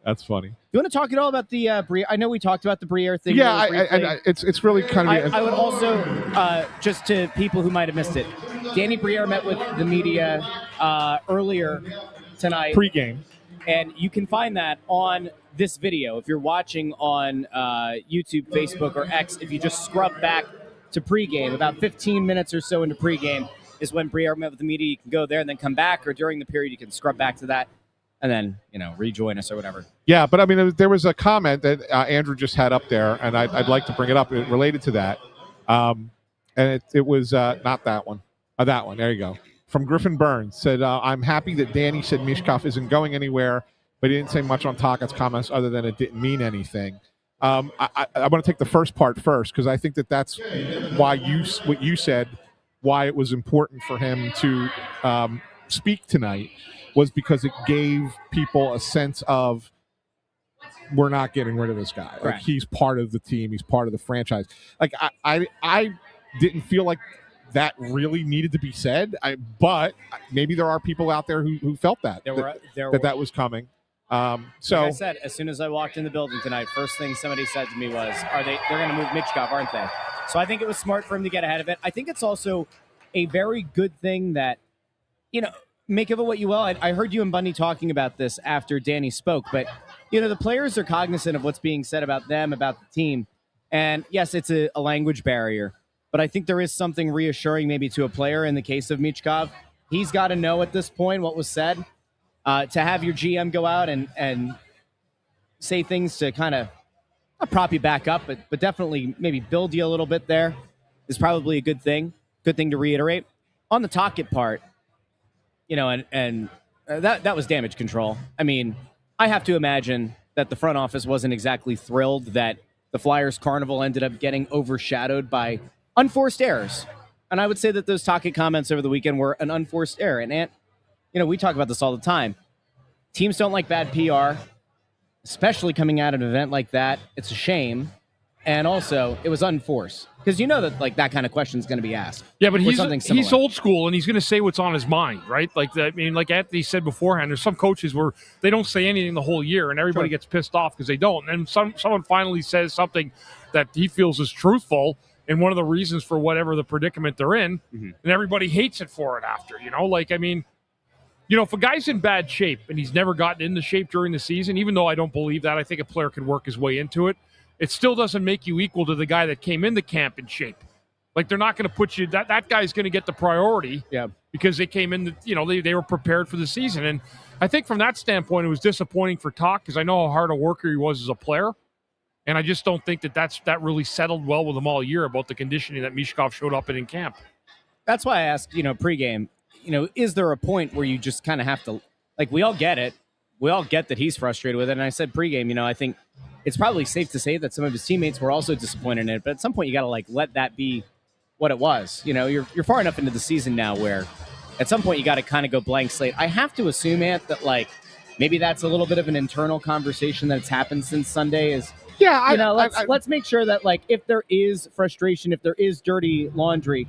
That's funny. You want to talk at all about the Briere? I know we talked about the Briere thing. Yeah, really briefly. it's really kind of. I would also, just to people who might have missed it, Danny Briere met with the media earlier tonight. Pregame. And you can find that on this video. If you're watching on YouTube, Facebook, or X, if you just scrub back to pregame, about 15 minutes or so into pregame is when Briere met with the media. You can go there and then come back, or during the period you can scrub back to that and then, rejoin us or whatever. Yeah, but I mean, there was a comment that Andrew just had up there, and I'd like to bring it up. It related to that. And it was not that one. That one. There you go. From Griffin Burns, said, I'm happy that Danny said Mishkov isn't going anywhere, but he didn't say much on Tocchet's comments other than it didn't mean anything. I want to take the first part first, because I think that's why what you said, why it was important for him to speak tonight, was because it gave people a sense of, we're not getting rid of this guy. Like, he's part of the team. He's part of the franchise. Like, I didn't feel like that really needed to be said. But maybe there are people out there who felt that that was coming. So like I said, as soon as I walked in the building tonight, first thing somebody said to me was, they're going to move Mishkov, aren't they? So I think it was smart for him to get ahead of it. I think it's also a very good thing that, make of it what you will. I heard you and Bundy talking about this after Danny spoke, but, the players are cognizant of what's being said about them, about the team. And yes, it's a language barrier, but I think there is something reassuring maybe to a player in the case of Mishkov. He's got to know at this point what was said. To have your GM go out and say things to kind of not prop you back up, but definitely maybe build you a little bit there is probably a good thing. Good thing to reiterate. On the Tocchet part, that was damage control. I mean, I have to imagine that the front office wasn't exactly thrilled that the Flyers Carnival ended up getting overshadowed by unforced errors. And I would say that those Tocchet comments over the weekend were an unforced error. And, Ant, we talk about this all the time. Teams don't like bad PR, especially coming out of an event like that. It's a shame. And also, it was unforced. Because that that kind of question is going to be asked. Yeah, but he's similar. old school, and he's going to say what's on his mind, right? Like Anthony said beforehand, there's some coaches where they don't say anything the whole year, and everybody gets pissed off because they don't. And then someone finally says something that he feels is truthful, and one of the reasons for whatever the predicament they're in, and everybody hates it for it after. If a guy's in bad shape and he's never gotten into shape during the season, even though I don't believe that, I think a player can work his way into it. It still doesn't make you equal to the guy that came into camp in shape. Like, they're not going to put you that guy's going to get the priority because they came in, they were prepared for the season. And I think from that standpoint, it was disappointing for Talk because I know how hard a worker he was as a player. And I just don't think that really settled well with him all year about the conditioning that Michkov showed up in camp. That's why I asked, pregame, is there a point where you just kind of have to, we all get it. We all get that he's frustrated with it. And I said pregame, I think it's probably safe to say that some of his teammates were also disappointed in it. But at some point, you got to let that be what it was. You're far enough into the season now where at some point you got to kind of go blank slate. I have to assume, Ant, that maybe that's a little bit of an internal conversation that's happened since Sunday. Let's make sure that if there is frustration, if there is dirty laundry,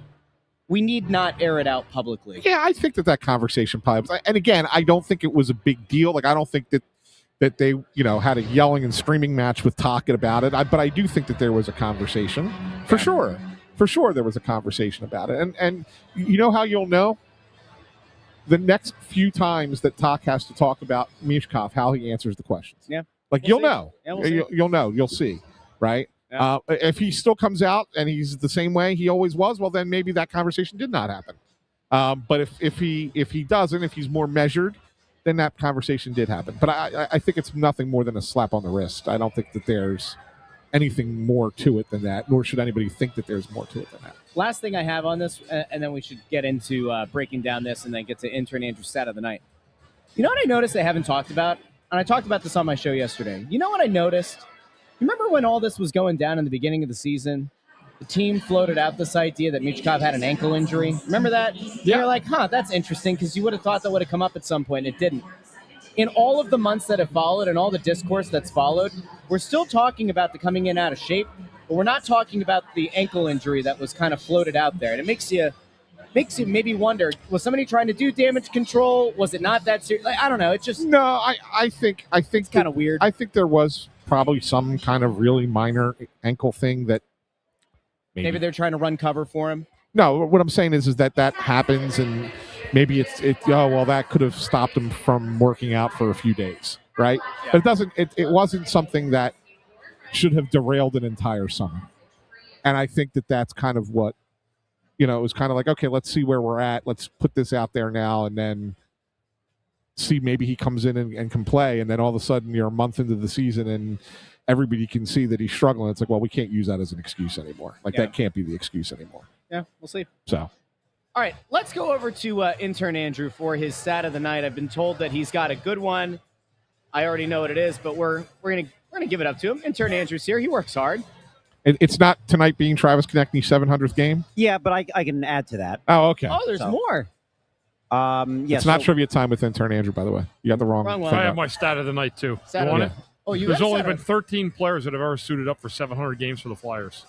we need not air it out publicly. Yeah, I think that conversation probably. And again, I don't think it was a big deal. I don't think that they, had a yelling and screaming match with Tocchet about it. But I do think that there was a conversation. For sure. For sure there was a conversation about it. And you know how you'll know? The next few times that Toc has to talk about Michkov, how he answers the questions. Yeah. You'll know. Yeah, we'll see. You'll know. You'll see. Right? Yeah. If he still comes out and he's the same way he always was, well, then maybe that conversation did not happen. But if he doesn't, if he's more measured, then that conversation did happen. But I think it's nothing more than a slap on the wrist. I don't think that there's anything more to it than that, nor should anybody think that there's more to it than that. Last thing I have on this, and then we should get into breaking down this and then get to intern Andrew's stat of the night. You know what I noticed they haven't talked about? And I talked about this on my show yesterday. You know what I noticed? Remember when all this was going down in the beginning of the season? The team floated out this idea that Michkov had an ankle injury. Remember that? Yeah. You're like, that's interesting, because you would have thought that would have come up at some point. It didn't. In all of the months that have followed and all the discourse that's followed, we're still talking about the coming in out of shape, but we're not talking about the ankle injury that was kind of floated out there. And it makes you maybe wonder, was somebody trying to do damage control? Was it not that serious? I don't know. It's just... No, I think it's kind of weird. I think there was probably some kind of really minor ankle thing that maybe they're trying to run cover for him. No, what I'm saying is that happens, and maybe that could have stopped him from working out for a few days, right? Yeah. But it doesn't. It wasn't something that should have derailed an entire summer. And I think that's kind of what, it was kind of like, okay, let's see where we're at. Let's put this out there now, and then see maybe he comes in and can play, and then all of a sudden you're a month into the season and everybody can see that he's struggling. It's like, well, we can't use that as an excuse anymore. That can't be the excuse anymore. Yeah, we'll see. So, all right, let's go over to intern Andrew for his stat of the night. I've been told that he's got a good one. I already know what it is, but we're gonna give it up to him. Intern Andrew's here. He works hard. It's not tonight being Travis Konechny's 700th game? Yeah, but I can add to that. Oh, okay. Oh, there's more. It's not trivia time with intern Andrew, by the way. You got the wrong one. I have my stat of the night, too. You want it? Oh, There's only been 13 players that have ever suited up for 700 games for the Flyers.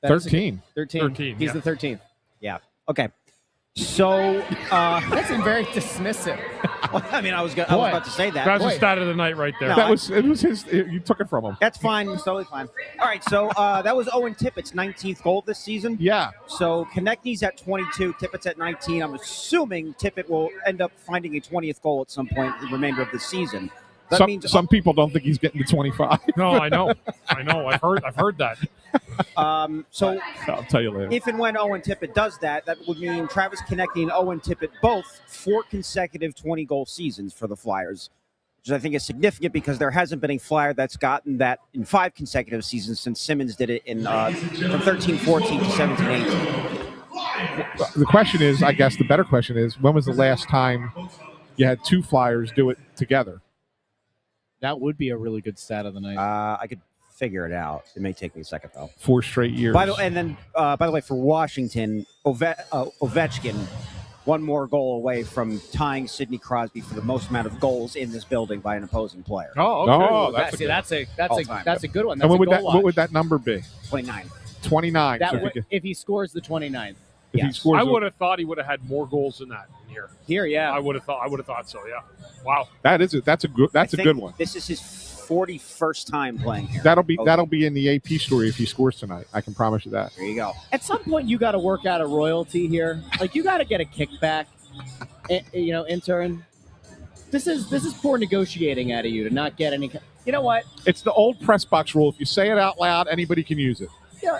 13. 13. He's the 13th. Yeah. Okay. So that's very dismissive. I mean, I was about to say that. That's the stat of the night right there. No, it was his. You took it from him. That's fine. It's totally fine. All right. So that was Owen Tippett's 19th goal this season. Yeah. So Konechny's at 22. Tippett's at 19. I'm assuming Tippett will end up finding a 20th goal at some point in the remainder of the season. That means some people don't think he's getting to 25. No, I know. I've heard that. So I'll tell you later. If and when Owen Tippett does that, that would mean Travis Konechny and Owen Tippett both 4 consecutive 20-goal seasons for the Flyers, which I think is significant because there hasn't been a Flyer that's gotten that in 5 consecutive seasons since Simmons did it in from 13-14 to 17-18. The question is, I guess the better question is, when was the last time you had 2 Flyers do it together? That would be a really good stat of the night. I could figure it out. It may take me a second though. 4 straight years. By the way, for Washington, Ovechkin, one more goal away from tying Sidney Crosby for the most amount of goals in this building by an opposing player. Oh, okay. Oh, That's a good one. That's and a what goal would that number be? 29. 29. That So would, if he scores the 29th. if he yes. scores, I would have thought he would have had more goals than that in here. Here, yeah. I would have thought so. Yeah. Wow. that's a good one. This is his 41st time playing here. That'll be in the AP story if he scores tonight. I can promise you that. There you go. At some point, you got to work out a royalty here. Like, you got to get a kickback, intern. This is poor negotiating out of you to not get any. You know what? It's the old press box rule. If you say it out loud, anybody can use it.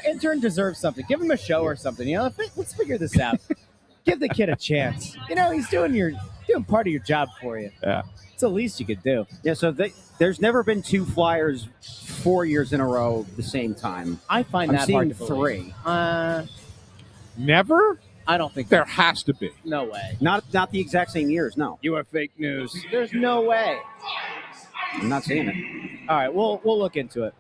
Intern deserves something. Give him a show or something. Let's figure this out. Give the kid a chance. He's doing part of your job for you. Yeah. It's the least you could do. Yeah, so there's never been 2 Flyers 4 years in a row the same time. I find I'm that seeing hard to believe. 3. Never? I don't think There has to be. No way. Not the exact same years, no. You are fake news. There's no way. I'm not seeing it. All right, we'll look into it.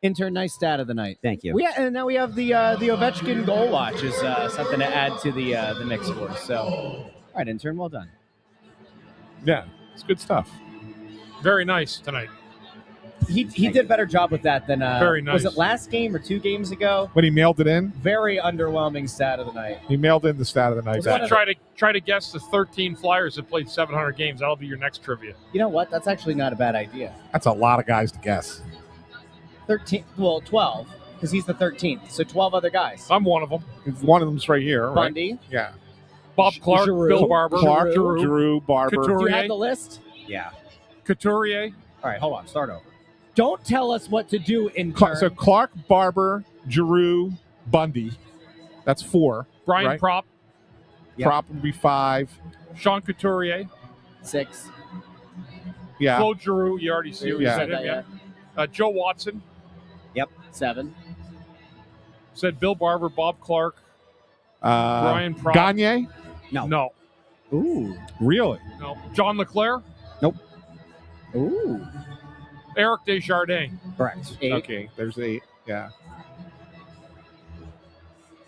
Intern, nice stat of the night. Thank you. And now we have the Ovechkin goal watch is something to add to the mix for us. So, all right, intern, well done. Yeah, it's good stuff. Very nice tonight. He did a better job with that than Very nice. Was it last game or 2 games ago? When he mailed it in, Very underwhelming stat of the night. he mailed in the stat of the night. One of Try to guess the 13 Flyers that played 700 games. That'll be your next trivia. You know what? That's actually not a bad idea. That's a lot of guys to guess. 13, well, 12, because he's the 13th. So 12 other guys. I'm one of them. One of them's right here. Right? Bundy. Yeah. Bob Clark, Giroux. Bill Barber, Clark, Giroux, Drew, Barber. Do you Couturier. have the list? Yeah. Couturier. All right, hold on. Start over. Don't tell us what to do, intern. So Clark, Barber, Giroux, Bundy. That's 4. Brian right? Propp. Yep. Prop would be 5. Sean Couturier. 6. Yeah. Claude Giroux. You already see. Yeah. Said him, yeah. Joe Watson. 7. Said Bill Barber, Bob Clark, Brian Propp. Gagne? No. Ooh. Really? No. John LeClaire. Ooh. Eric Desjardins. Correct. 8. Okay, there's 8. Yeah.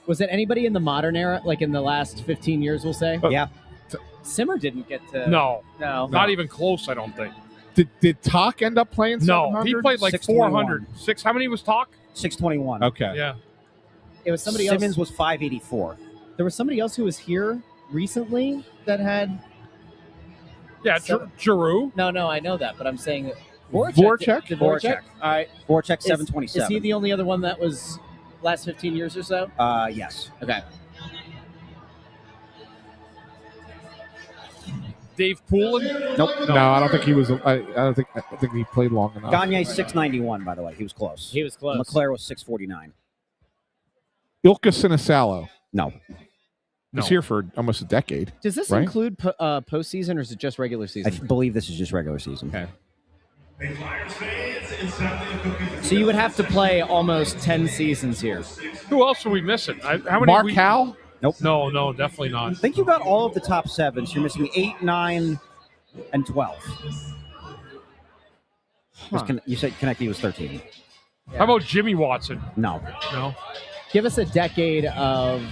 Was it anybody in the modern era, like in the last 15 years, we'll say? Yeah. Simmer didn't get to... No. No. Even close, I don't think. Did Talk end up playing 700? No. He played like 400. 6. How many was Talk? 621. Okay. Yeah. It was somebody Simmons else. was 584. There was somebody else who was here recently that had... Yeah, So- Giroux. No, I know that, but I'm saying that... Voracek? Did Voracek? All right. Voracek Is 727. he the only other one that was last 15 years or so? Yes. Okay. Dave Poulin. Nope. No, I don't think he was. I think he played long enough. Gagne 691, by the way. He was close. He was close. LeClaire was 649. Ilka Sinisalo. No. He's here for almost a decade. Does this right? include postseason or is it just regular I season? believe this is just regular season. Okay. So you would have to play almost 10 seasons here. Who else are we missing? How many? Mark Howell? No, definitely not. I think you got all of the top 7, so you're missing 8, 9, and 12. You said Konecny was 13. How about Jimmy Watson? No. No. Give us a decade of...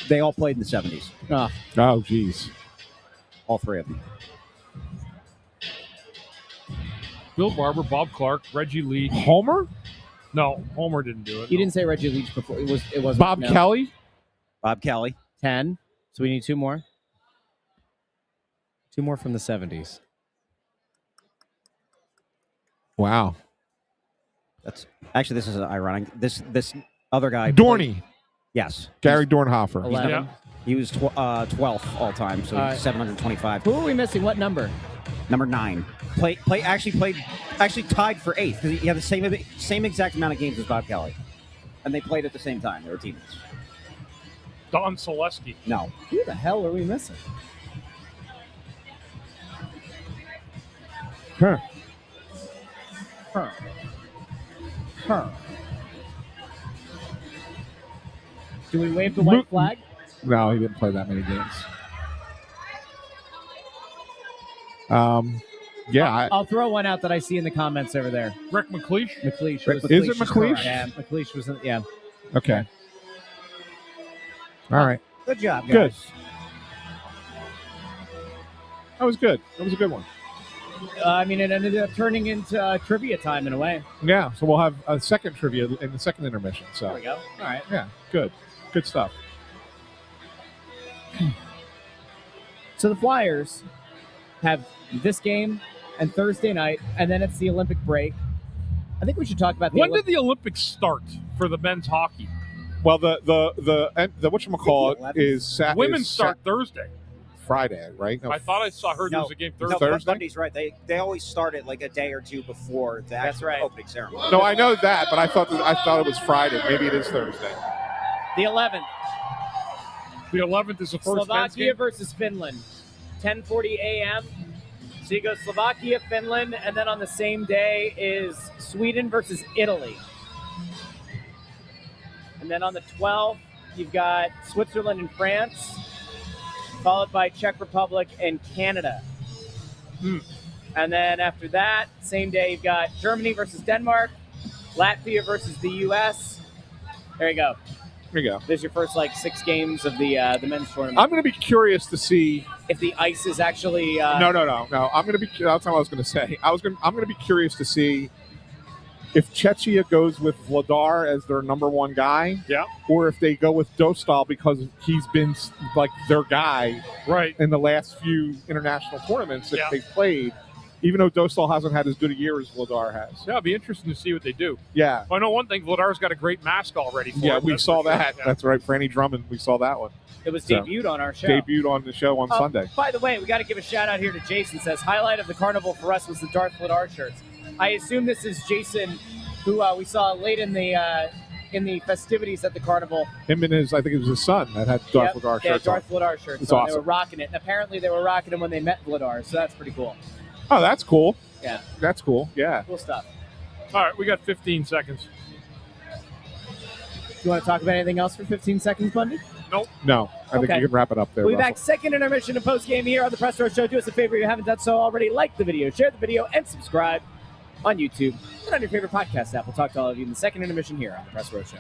They all played in the 70s. Oh, geez. All 3 of them. Bill Barber, Bob Clark, Reggie Lee. Homer? No, Homer didn't do it. You didn't say Reggie Leach before. It wasn't Bob Kelly? Bob Kelly. 10. So we need 2 more. 2 more from the 70s. Wow. That's actually, this is ironic. This other guy. Dorney. Yes. Gary Dornhofer. 11. Yeah. He was 12th all time, so All he's right. 725. Who are we missing? What number? Number 9. Actually tied for 8th because he had the same exact amount of games as Bob Kelly, and they played at the same time. They were teammates. Don Selesky. No. Who the hell are we missing? Huh. Do we wave the white flag? No, he didn't play that many games. Yeah. I'll throw one out that I see in the comments over there. Rick McLeish. McLeish. Is it McLeish? Yeah, McLeish was. Yeah. Okay. All right. Good job, guys. Good. That was good. That was a good one. I mean, it ended up turning into trivia time in a way. Yeah. So we'll have a second trivia in the second intermission. So There we go. All right. yeah, good. Good stuff. So the Flyers have this game and Thursday night, and then it's the Olympic break. I think we should talk about When did the Olympics start for the men's hockey? Well, the whatchamacallit is Women start Thursday. Friday, right? No, I thought I heard there was a game Thursday. No, Thursday? Bundy's right. They always start it like a day or two before the actual opening ceremony. No, I know that, but I thought it was Friday. Maybe it is Thursday. The 11th. The 11th is the first men's Slovakia game. versus Finland. 10:40 a.m. So you go Slovakia, Finland, and then on the same day is Sweden versus Italy. And then on the 12th, you've got Switzerland and France, followed by Czech Republic and Canada. And then after that, same day, you've got Germany versus Denmark, Latvia versus the U.S. There you go. There you go. There's your first 6 games of the men's tournament. I'm going to be curious to see if the ice is actually. No. I'm going to be. That's what I was going to say. I'm going to be curious to see if Czechia goes with Vladar as their number one guy, or if they go with Dostal because he's been their guy right in the last few international tournaments that they've played. Even though Dostal hasn't had as good a year as Vladar has. Yeah, it'll be interesting to see what they do. Yeah. Well, I know one thing, Vladar's got a great mask already. We saw that. Yeah. That's right. Franny Drummond, we saw that one. It was debuted on our show. Debuted on the show on Sunday. By the way, we got to give a shout out here to Jason. Says, highlight of the carnival for us was the Darth Vladar shirts. I assume this is Jason, who we saw late in the festivities at the carnival. Him and I think it was his son that had Darth Vladar shirts. Darth Vladar shirts. It's on. awesome. They were rocking it. And apparently they were rocking them when they met Vladar, so that's pretty cool. Oh, that's cool. Yeah. That's cool. Yeah. Cool stuff. All right, we got 15 seconds. Do you want to talk about anything else for 15 seconds, Bundy? Nope. No. I think you can wrap it up there. We'll be Russell. back second intermission and post-game here on the Press Row Show. Do us a favor if you haven't done so already. Like the video, share the video, and subscribe on YouTube and on your favorite podcast app. We'll talk to all of you in the second intermission here on the Press Row Show.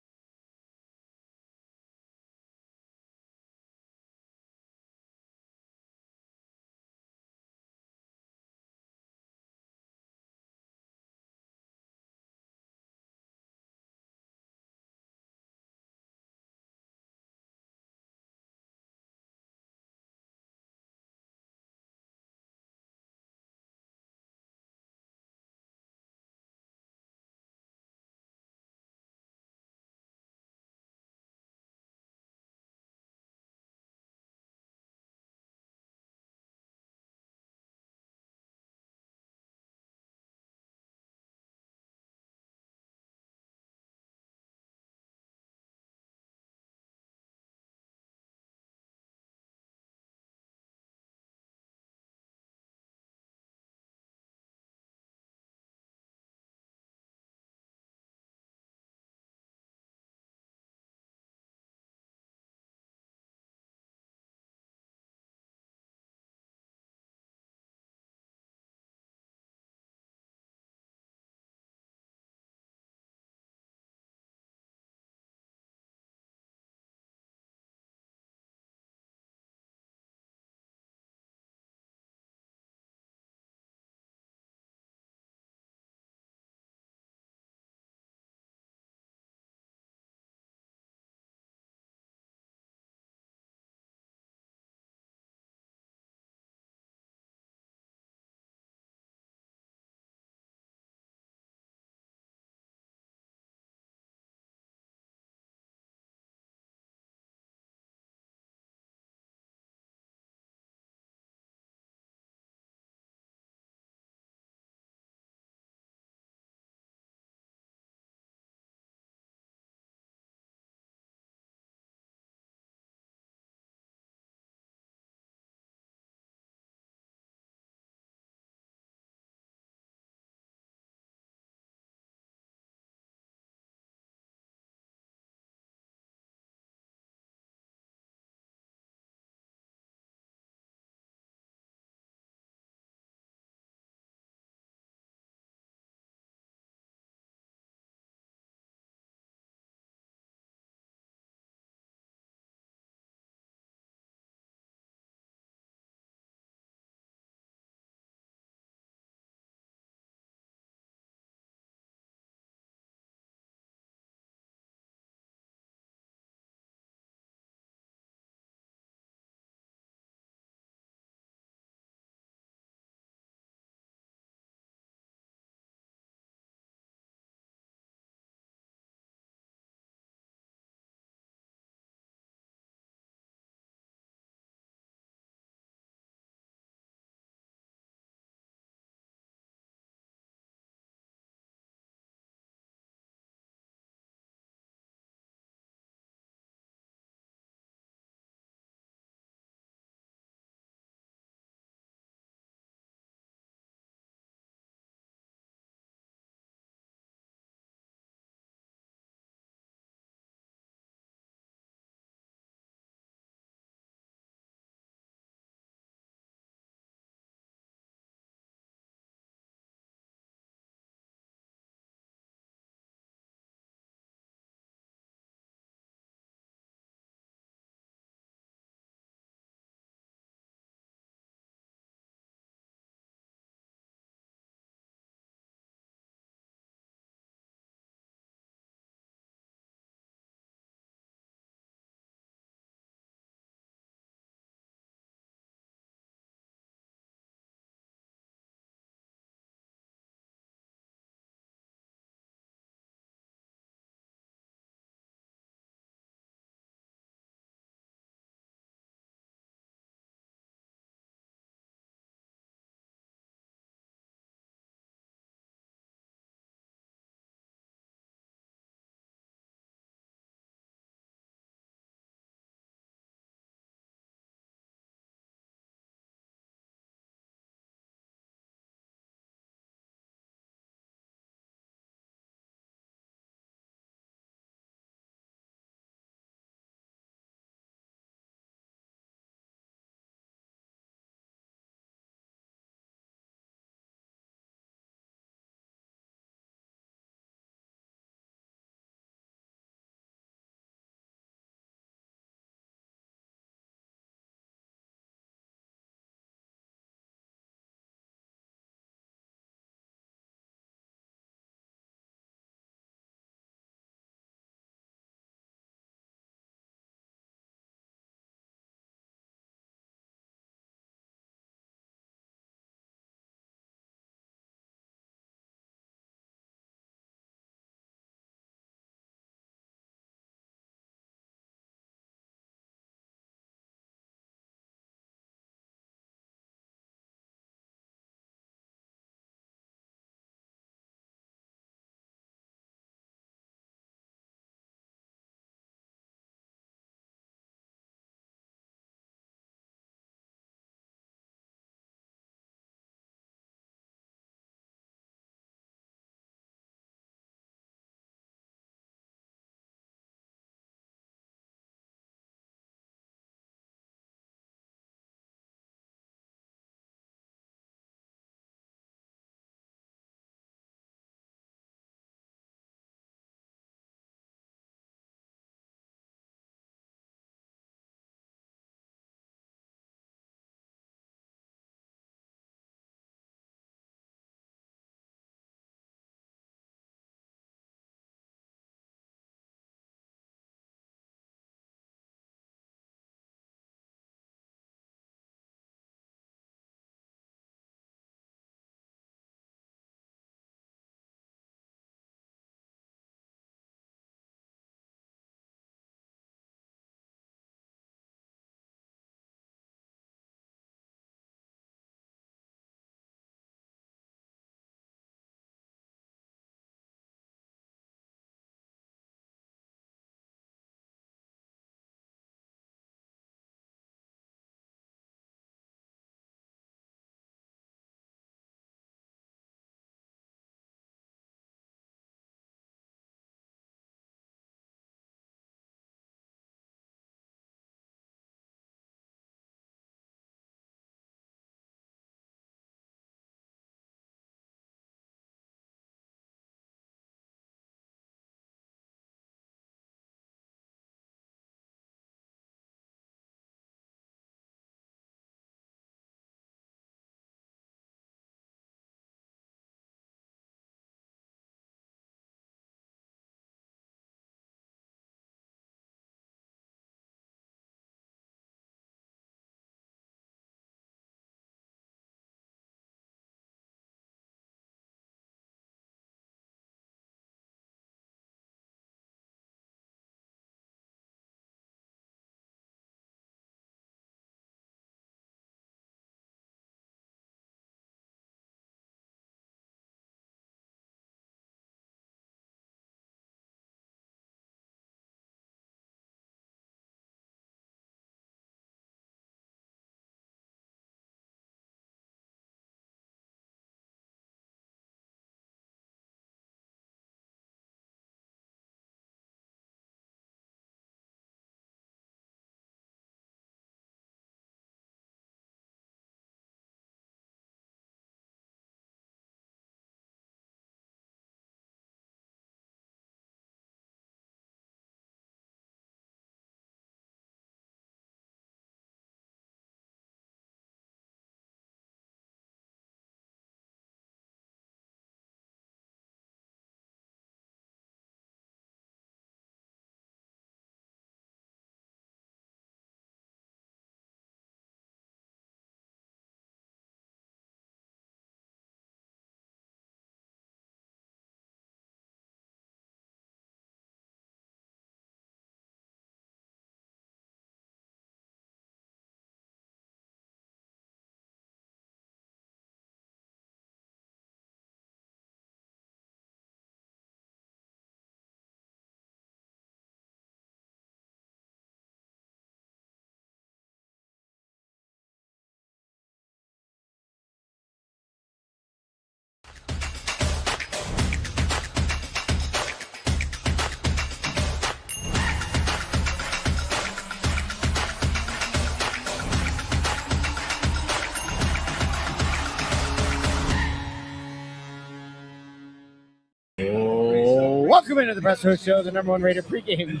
Welcome into the Press Row Show, the number one rated pregame,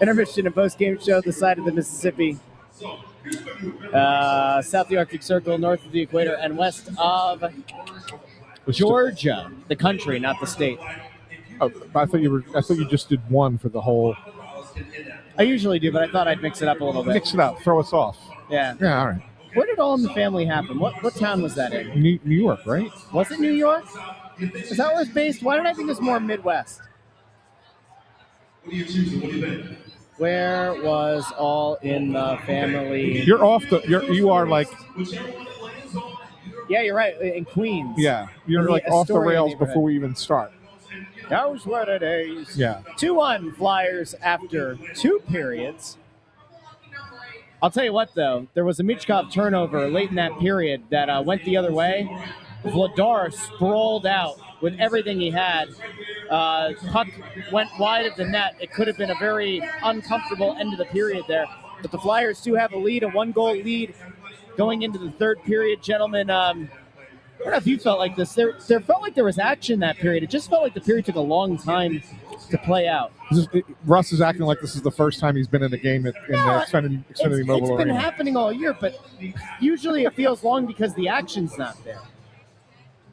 intermission, and postgame show this side of the Mississippi. South of the Arctic Circle, north of the equator, and west of Georgia, the country, not the state. Oh, I thought you just did one for the whole. I usually do, but I thought I'd mix it up a little bit. Mix it up, throw us off. Yeah. Yeah, all right. Where did All in the Family happen? What town was that in? New York, right? Was it New York? Is that where it's based? Why did I think it was more Midwest? Where was All in the Family? You're off the. You are like. Yeah, you're right. In Queens. Yeah, you're In like the off the Astoria rails neighborhood. before we even start. Those were the days. Yeah. 2-1 Flyers after 2 periods. I'll tell you what, though. There was a Michkov turnover late in that period that went the other way. Vladar sprawled out with everything he had. Puck went wide of the net. It could have been a very uncomfortable end of the period there. But the Flyers do have a lead, a 1-goal lead going into the third period. Gentlemen, I don't know if you felt like this. There felt like there was action that period. It just felt like the period took a long time to play out. Russ is acting like this is the first time he's been in a game in the Xfinity Mobile It's been Arena. happening all year, but usually it feels long because the action's not there.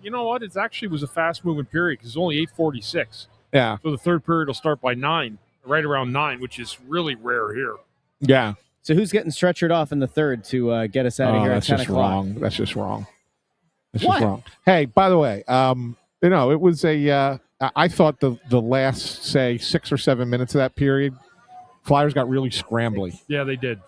You know what? It actually was a fast-moving period because it's only 8:46. Yeah. So the third period will start by 9, right around 9, which is really rare here. Yeah. So who's getting stretchered off in the third to get us out of here at 10 o'clock? Wrong. That's just wrong. That's What? just wrong. Hey, by the way, it was a. I thought the last, say, 6 or 7 minutes of that period, Flyers got really scrambly. Yeah, they did.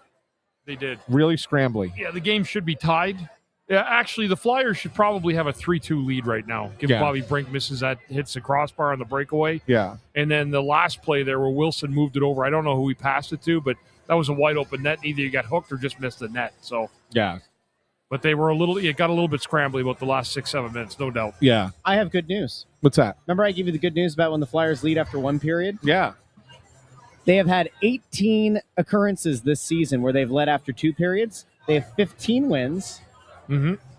They did. Really scrambly. Yeah, the game should be tied. Yeah, actually, the Flyers should probably have a 3-2 lead right now. Yeah. Bobby Brink misses that, hits the crossbar on the breakaway. Yeah. And then the last play there where Wilson moved it over, I don't know who he passed it to, but that was a wide open net. Either you got hooked or just missed the net. So Yeah. But they were it got a little bit scrambly about the last 6-7 minutes, no doubt. Yeah. I have good news. What's that? Remember I gave you the good news about when the Flyers lead after 1 period? Yeah. They have had 18 occurrences this season where they've led after 2 periods. They have 15 wins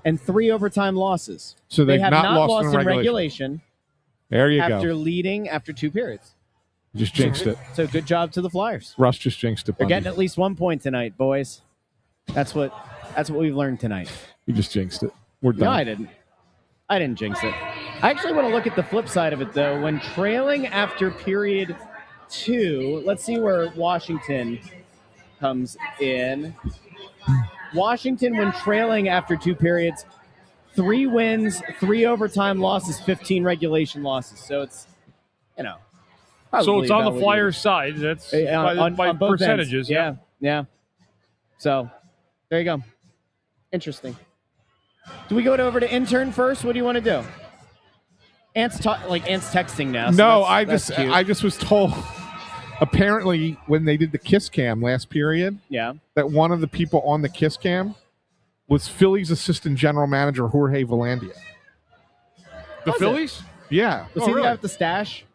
and 3 overtime losses. So they they've have not lost lost in in regulation. regulation There you after go. leading after 2 periods. Just jinxed it. So good job to the Flyers. Russ just jinxed it. They're Bundy. getting at least 1 point tonight, boys. That's what we've learned tonight. You just jinxed it. We're done. No, I didn't. I didn't jinx it. I actually want to look at the flip side of it, though. When trailing after period 2, let's see where Washington comes in. Washington, when trailing after 2 periods, 3 wins, 3 overtime losses, 15 regulation losses. So it's, So probably it's on about the what Flyers' side. That's on by both percentages. ends. Yeah. So there you go. Interesting. Do we go over to intern first? What do you want to do? Ant's texting now. So No, that's cute. I just was told. Apparently, when they did the kiss cam last period, that one of the people on the kiss cam was Philly's assistant general manager Jorge Volandia. The Phillies? Yeah. Was he the guy with the stash?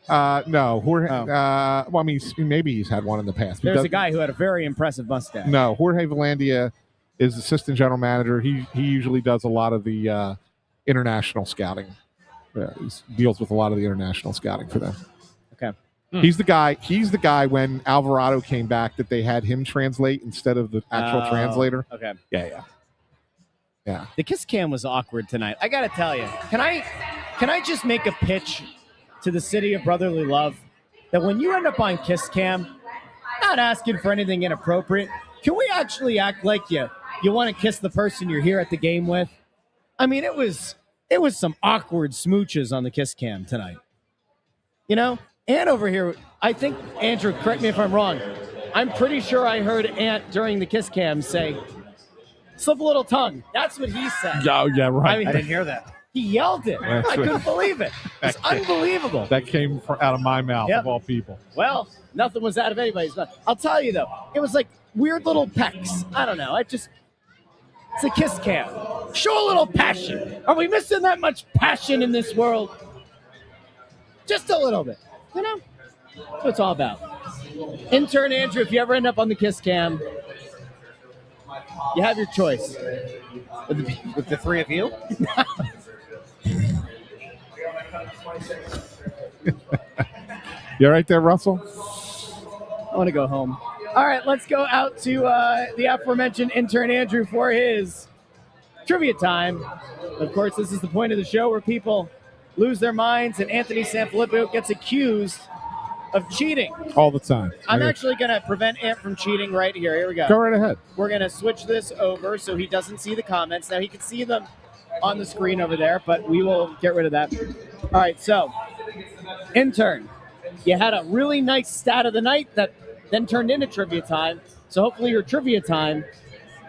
No, Jorge. Well, I mean, maybe he's had one in the past. There's a guy who had a very impressive mustache. No, Jorge Volandia is assistant general manager. He usually does a lot of the international scouting. He deals with a lot of the international scouting for them. Okay. He's the guy when Alvarado came back that they had him translate instead of the actual translator. Okay. Yeah. The kiss cam was awkward tonight. I got to tell you. Can I just make a pitch to the city of brotherly love that when you end up on kiss cam, not asking for anything inappropriate, can we actually act like you want to kiss the person you're here at the game with? I mean, it was some awkward smooches on the kiss cam tonight. You know? Ant over here, I think, Andrew, correct me if I'm wrong. I'm pretty sure I heard Ant during the kiss cam say, slip a little tongue. That's what he said. Yeah, right. I mean, I didn't hear that. he yelled it. That's I right. couldn't believe it. It's unbelievable. That came out of my mouth, Yep. of all people. Well, nothing was out of anybody's mouth. I'll tell you, though, it was like weird little pecks. I don't know. It's a kiss cam. Show a little passion. Are we missing that much passion in this world? Just a little bit. You know? That's what it's all about. Intern Andrew, if you ever end up on the kiss cam, you have your choice. With the 3 of you? You all right there, Russell? I want to go home. All right, let's go out to the aforementioned intern Andrew for his trivia time. Of course, this is the point of the show where people lose their minds, and Anthony SanFilippo gets accused of cheating. All the time. I'm actually going to prevent Ant from cheating right here. Here we go. Go right ahead. We're going to switch this over so he doesn't see the comments. Now, he can see them on the screen over there, but we will get rid of that. All right, so, intern, you had a really nice stat of the night that then turned into trivia time. So hopefully your trivia time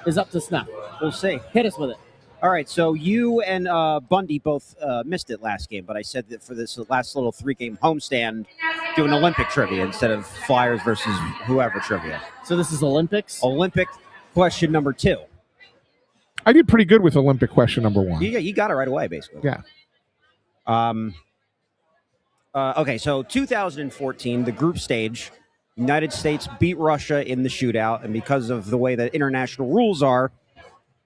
is up to snuff. We'll see. Hit us with it. All right, so you and Bundy both missed it last game, but I said that for this last little 3-game homestand, do an Olympic trivia instead of Flyers versus whoever trivia. So this is Olympics? Olympic question number 2. I did pretty good with Olympic question number 1. You got it right away, basically. Yeah. Okay, so 2014, the group stage, United States beat Russia in the shootout, and because of the way that international rules are,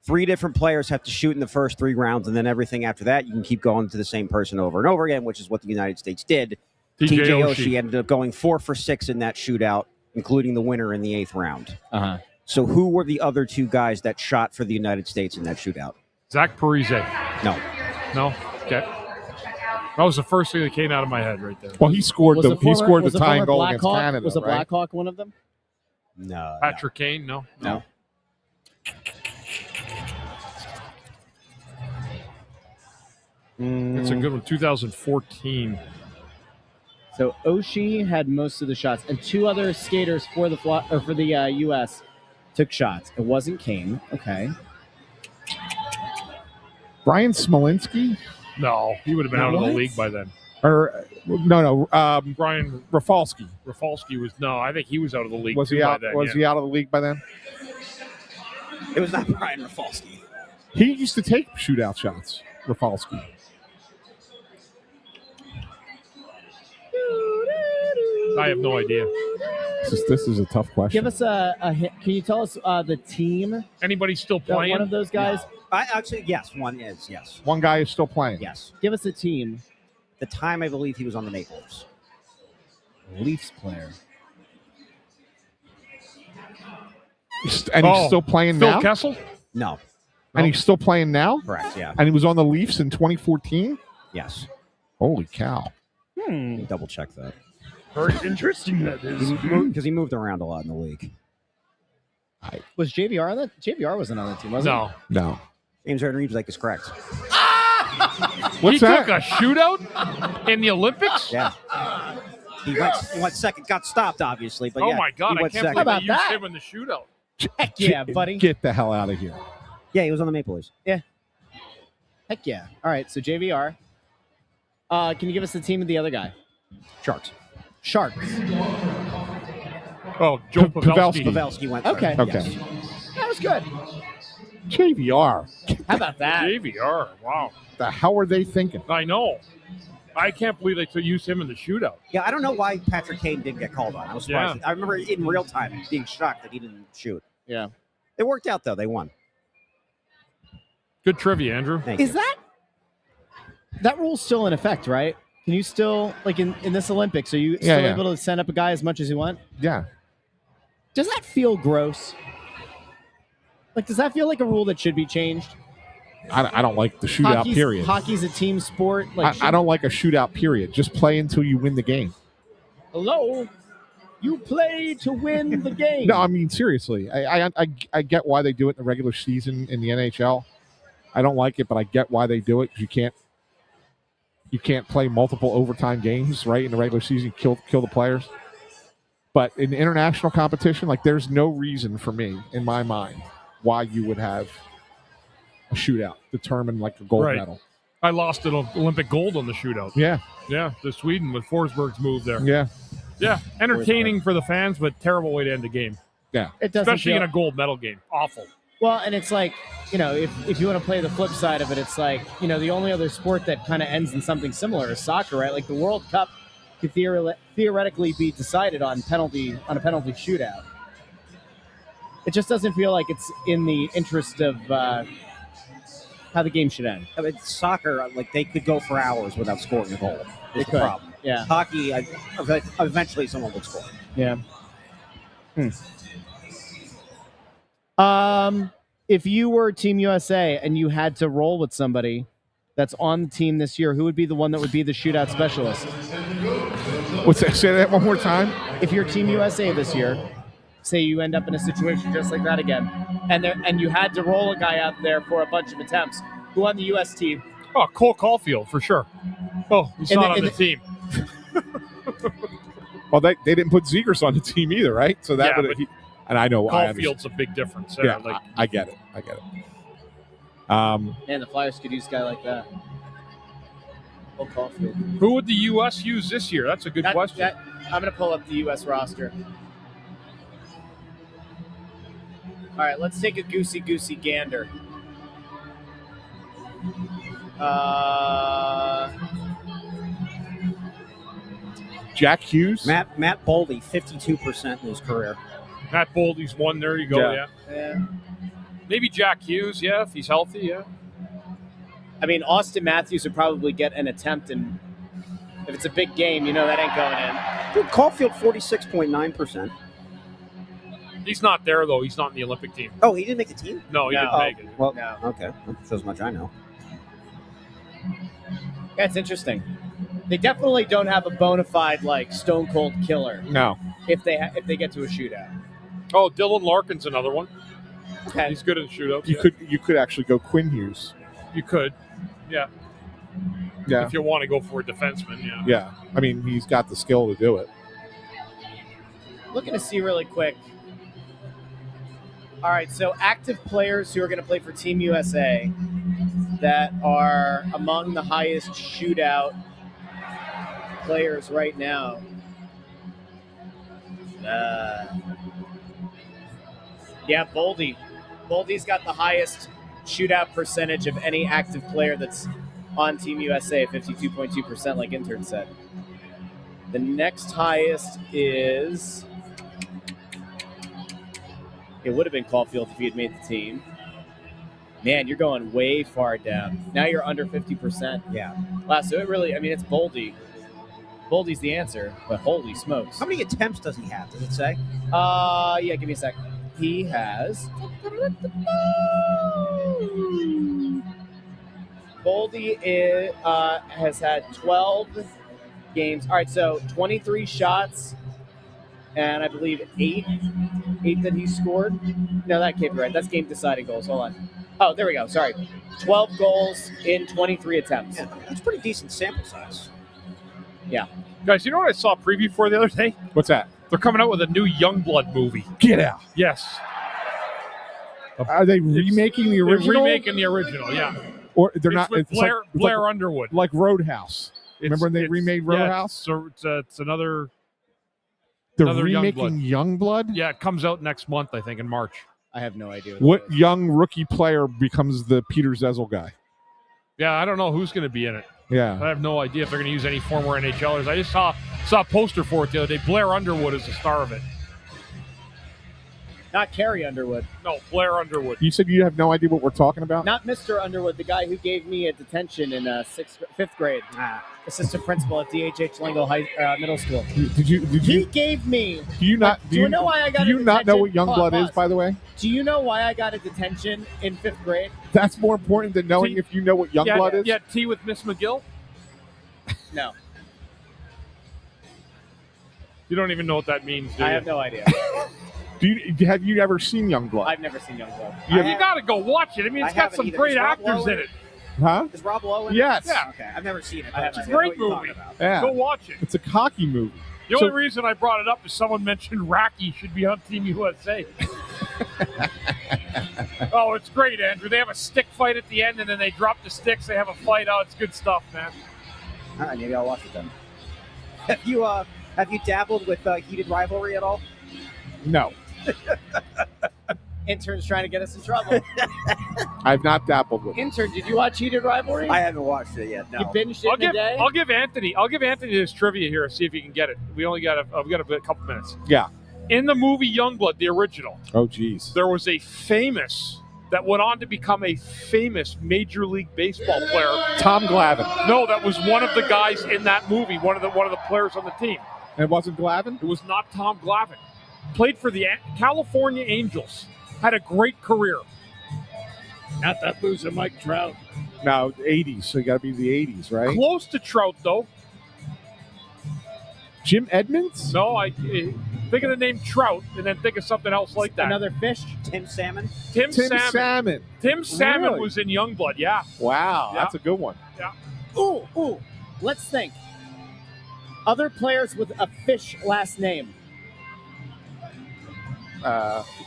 3 different players have to shoot in the first 3 rounds, and then everything after that, you can keep going to the same person over and over again, which is what the United States did. TJ Oshie ended up going 4 for 6 in that shootout, including the winner in the 8th round. Uh-huh. So who were the other 2 guys that shot for the United States in that shootout? Zach Parise. No. No? Okay. That was the first thing that came out of my head right there. Well, he scored the tying goal against Canada. Was the right? Blackhawk one of them? No. Patrick Kane? No. No. It's a good one. 2014. So Oshie had most of the shots, and 2 other skaters for the U.S. took shots. It wasn't Kane. Okay. Brian Smolinski? No, he would have been out of the league by then. Or no. Brian Rafalski. Rafalski was I think he was out of the league. Was he out? Was he out of the league by then? It was not Brian Rafalski. He used to take shootout shots. Rafalski. I have no idea. This is a tough question. Give us a hint. Can you tell us the team? Anybody still playing? One of those guys? Actually, yes, one is, yes. One guy is still playing. Yes. Give us a team. The time I believe he was on the Maple Leafs. Leafs player. And he's still playing Phil now? Kessel? No. And he's still playing now? Correct, yeah. And he was on the Leafs in 2014? Yes. Holy cow. Double check that. Very interesting, that is. Because he moved around a lot in the league. Was JVR on that? JVR wasn't on that team, was he? No. James Harden-Reeves is correct. What's that? Took a shootout in the Olympics? Yeah. He went second, got stopped, obviously. But Oh yeah, my God, he I went can't second. believe they used that? him in the shootout. Heck yeah, buddy. Get the hell out of here. Yeah, he was on the Maple Leafs. Yeah. Heck yeah. All right, so JVR. Can you give us the team of the other guy? Sharks. Sharks. Oh, Joe Pavelski. Pavelski went Okay. third. Okay. Yes. That was good. JVR. How about that? JVR. Wow. The hell are they thinking? I know. I can't believe they used him in the shootout. Yeah, I don't know why Patrick Kane didn't get called on. I was surprised. I remember in real time being shocked that he didn't shoot. Yeah. It worked out, though. They won. Good trivia, Andrew. Thank you. Is that rule's still in effect, right? Can you still, like in this Olympics, are you still able to send up a guy as much as you want? Yeah. Does that feel gross? Like, does that feel like a rule that should be changed? I don't like the shootout period. Hockey's a team sport. Like, I don't like a shootout period. Just play until you win the game. Hello? You play to win the game. No, I mean, seriously. I get why they do it in the regular season in the NHL. I don't like it, but I get why they do it because you can't play multiple overtime games, right, in the regular season, kill the players. But in international competition, like, there's no reason for me, in my mind, why you would have a shootout determine, like, a gold medal. I lost an Olympic gold on the shootout. Yeah. Yeah, to Sweden with Forsberg's move there. Yeah. Yeah, entertaining for the fans, but terrible way to end the game. Yeah. It doesn't Especially in a gold medal game. Awful. Well, and it's like, if you want to play the flip side of it, it's like, the only other sport that kind of ends in something similar is soccer, right? Like the World Cup could theoretically be decided on a penalty shootout. It just doesn't feel like it's in the interest of how the game should end. I mean, soccer, like, they could go for hours without scoring a goal. They Is could. the problem. Yeah. Hockey, eventually someone would score. Yeah. If you were Team USA and you had to roll with somebody that's on the team this year, who would be the one that would be the shootout specialist? What's that? Say that one more time. If you're Team USA this year, say you end up in a situation just like that again, and you had to roll a guy out there for a bunch of attempts, who on the US team? Oh, Cole Caulfield for sure. Oh, he's not on the team. Well, they didn't put Zegers on the team either, right? So that Yeah, would but and I know Caulfield's a big difference. There. Yeah, Like, I get it. Man, the Flyers could use a guy like that. Cole Caulfield. who would the U.S. use this year? That's a good question. I'm going to pull up the U.S. roster. All right, let's take a goosey gander. Jack Hughes. Matt Boldy, 52% in his career. Matt Boldy's one. There you go. Yeah. Maybe Jack Hughes. Yeah, if he's healthy. Yeah. I mean, Austin Matthews would probably get an attempt, and if it's a big game, that ain't going in. Dude, Caulfield, 46.9%. He's not there though. He's not in the Olympic team. Oh, he didn't make the team? No, he No. didn't make it. Well, No. okay. That shows much I know. Yeah, it's interesting. They definitely don't have a bona fide stone cold killer No. if they get to a shootout. Oh, Dylan Larkin's another one. Okay. He's good in shootouts. You could actually go Quinn Hughes. You could. Yeah. Yeah. If you want to go for a defenseman, yeah. Yeah. I mean, he's got the skill to do it. Looking to see really quick. All right, so active players who are going to play for Team USA that are among the highest shootout players right now. Yeah, Boldy. Boldy's got the highest shootout percentage of any active player that's on Team USA, 52.2%, like Intern said. The next highest is... It would have been Caulfield if he had made the team. Man, you're going way far down. Now you're under 50%. Yeah. Wow, so it really, it's Boldy. Boldy's the answer, but holy smokes. How many attempts does he have? Does it say? Yeah, give me a sec. He has... Boldy has had 12 games. All right, so 23 shots, and I believe 8 that he scored. No, that can't be right. That's game-deciding goals. Hold on. Oh, there we go. Sorry. 12 goals in 23 attempts. Yeah, that's pretty decent sample size. Yeah. Guys, you know what I saw a preview for the other day? What's that? They're coming out with a new Youngblood movie. Get out. Yes. Are they remaking the original? They're remaking the original, yeah. Or they're not. With It's Blair Underwood. Like Roadhouse. Remember when they remade Roadhouse? Yeah, so it's another. They're another remaking Youngblood? Yeah, it comes out next month, I think, in March. I have no idea. What young rookie player becomes the Peter Zezel guy? Yeah, I don't know who's going to be in it. Yeah. I have no idea if they're going to use any former NHLers. I just saw a poster for it the other day. Blair Underwood is the star of it. Not Carrie Underwood. No, Blair Underwood. You said you have no idea what we're talking about? Not Mr. Underwood, the guy who gave me a detention in fifth grade. Assistant principal at DHH Lingo Middle School. He gave me. Do you not? Do you know why I got? Do you not know what Youngblood Youngblood is? By the way. Do you know why I got a detention in 5th grade? That's more important than knowing if you know what Youngblood is. Yeah, tea with Miss McGill. No. You don't even know what that means, do you? I have no idea. Have you ever seen Youngblood? I've never seen Youngblood. You got to go watch it. I mean, it's got some great actors in it. Huh? Is Rob Lowe in it? Yes. Yeah. Okay, I've never seen it. It's a great movie. Yeah. Go watch it. It's a cocky movie. The only reason I brought it up is someone mentioned Racky should be on Team USA. Oh, it's great, Andrew. They have a stick fight at the end, and then they drop the sticks. They have a fight. Oh, it's good stuff, man. All right, maybe I'll watch it then. Have you dabbled with heated rivalry at all? No. Intern's trying to get us in trouble. I've not dabbled with it. Intern, did you watch Heated Rivalry? I haven't watched it yet. No. You binged it in a day? I'll give Anthony his trivia here. See if he can get it. We only got a couple minutes. Yeah. In the movie Youngblood, the original. Oh, geez. There was a famous that went on to become a famous Major League Baseball player. Tom Glavine. No, that was one of the guys in that movie, one of the players on the team. And it wasn't Glavine? It was not Tom Glavine. Played for the California Angels. Had a great career. Not that loser, Mike Trout. No, 80s, so you got to be the 80s, right? Close to Trout, though. Jim Edmonds? No, I think of the name Trout and then think of something else like that. Another fish? Tim Salmon. Tim Salmon. Tim Salmon Really? was in Youngblood, yeah. Wow, Yeah. that's a good one. Yeah. Ooh. Let's think. Other players with a fish last name.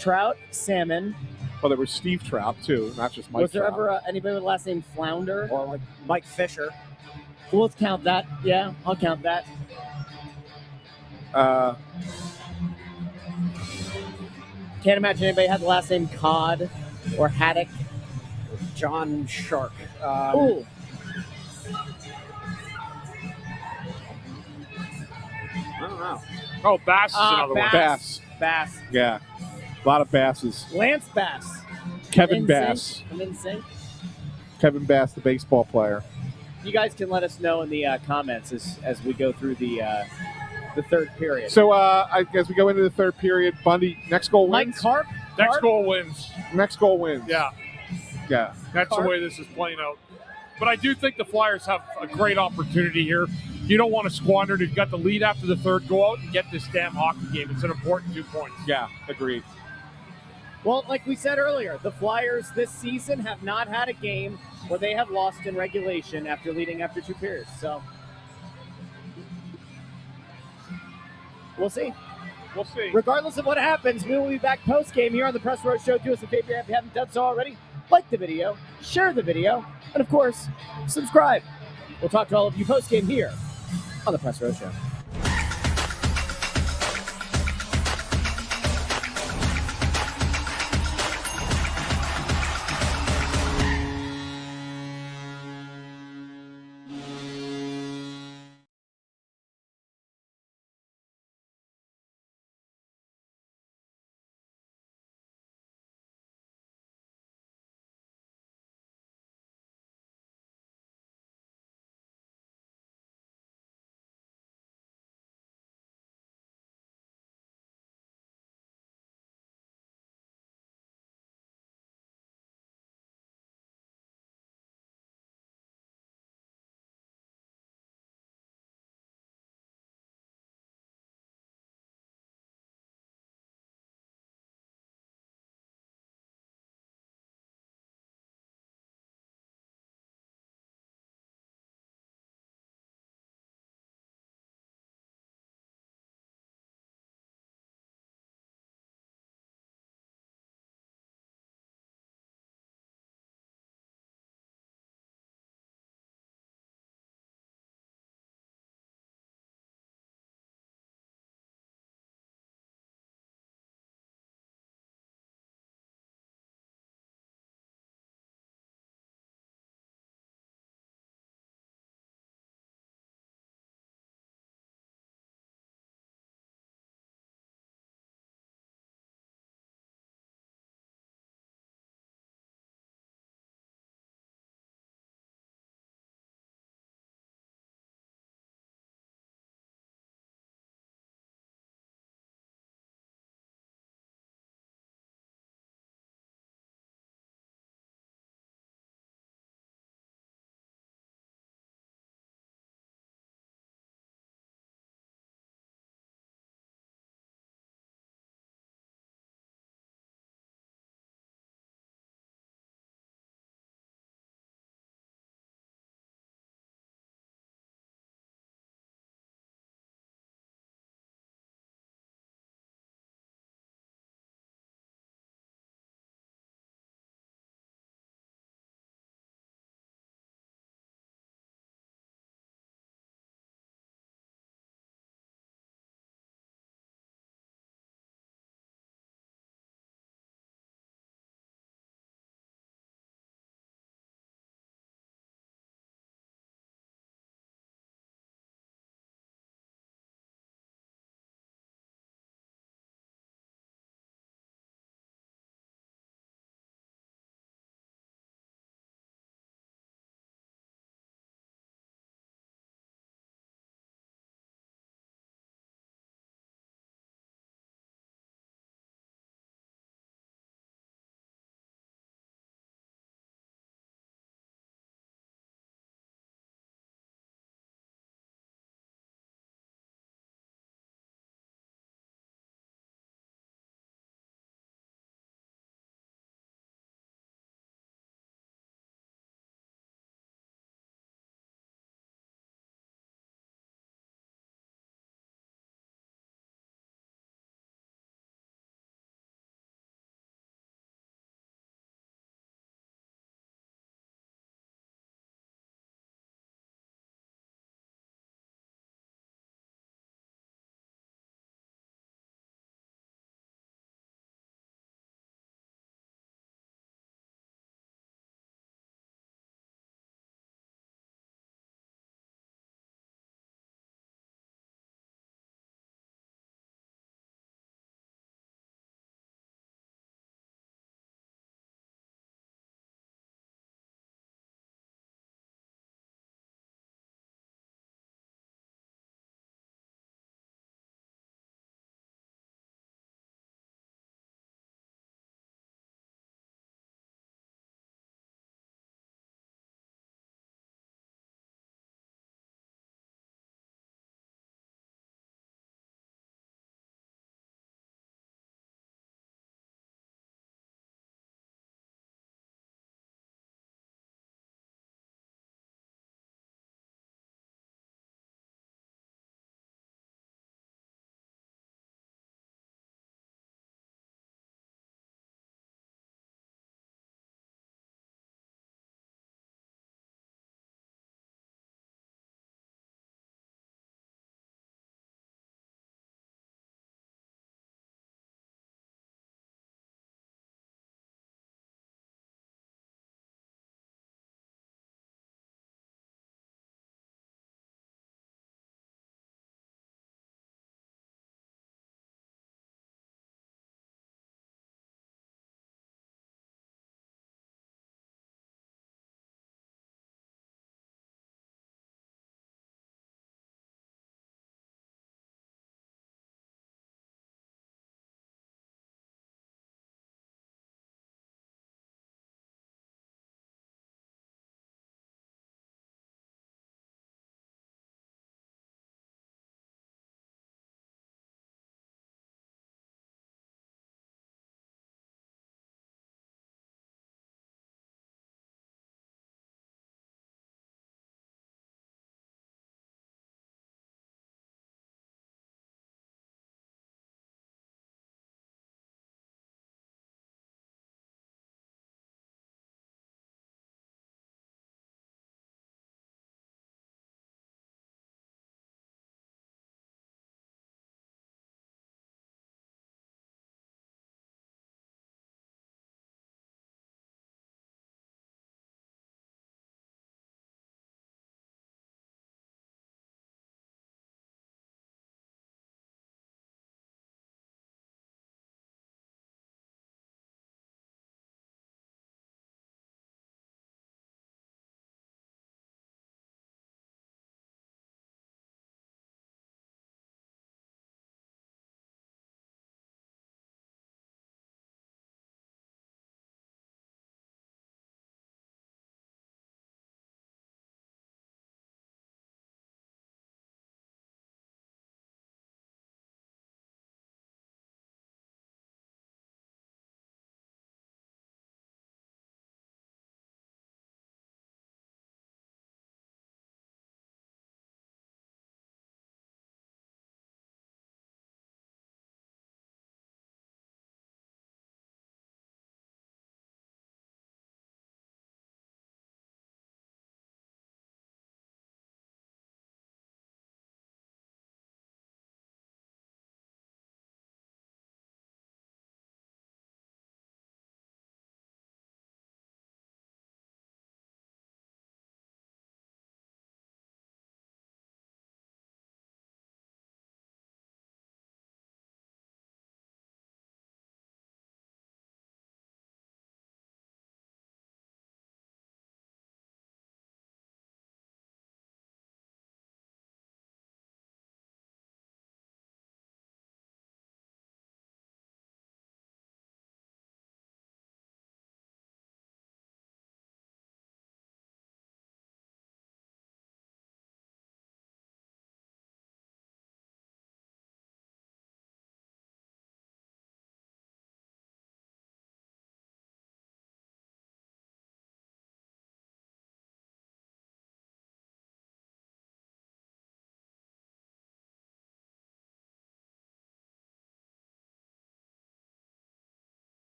Trout, Salmon. Well, there was Steve Trout, too, not just Mike Was there Trout. ever anybody with the last name Flounder? Or like Mike Fisher. We'll count that. Yeah, I'll count that. Can't imagine anybody had the last name Cod or Haddock. John Shark. Ooh. I don't know. Oh, Bass is another one. Bass. Bass. Yeah, a lot of Basses. Lance Bass. Kevin In Bass. sync. I'm in sync. Kevin Bass, the baseball player. You guys can let us know in the comments as we go through the third period. So as we go into the third period, Bundy, next goal Mike wins? Carp. Next goal wins. Next goal wins. Yeah. Yeah. That's Carp. the way this is playing out. But I do think the Flyers have a great opportunity here. You don't want to squander it. You've got the lead after the third. Go out and get this damn hockey game. It's an important 2 points. Yeah, agreed. Well, like we said earlier, the Flyers this season have not had a game where they have lost in regulation after leading after 2 periods. So we'll see. We'll see. Regardless of what happens, we will be back post-game here on the Press Row Show. Do us a favor if you haven't done so already. Like the video, share the video, and of course, subscribe. We'll talk to all of you post-game here on the Press Row Show.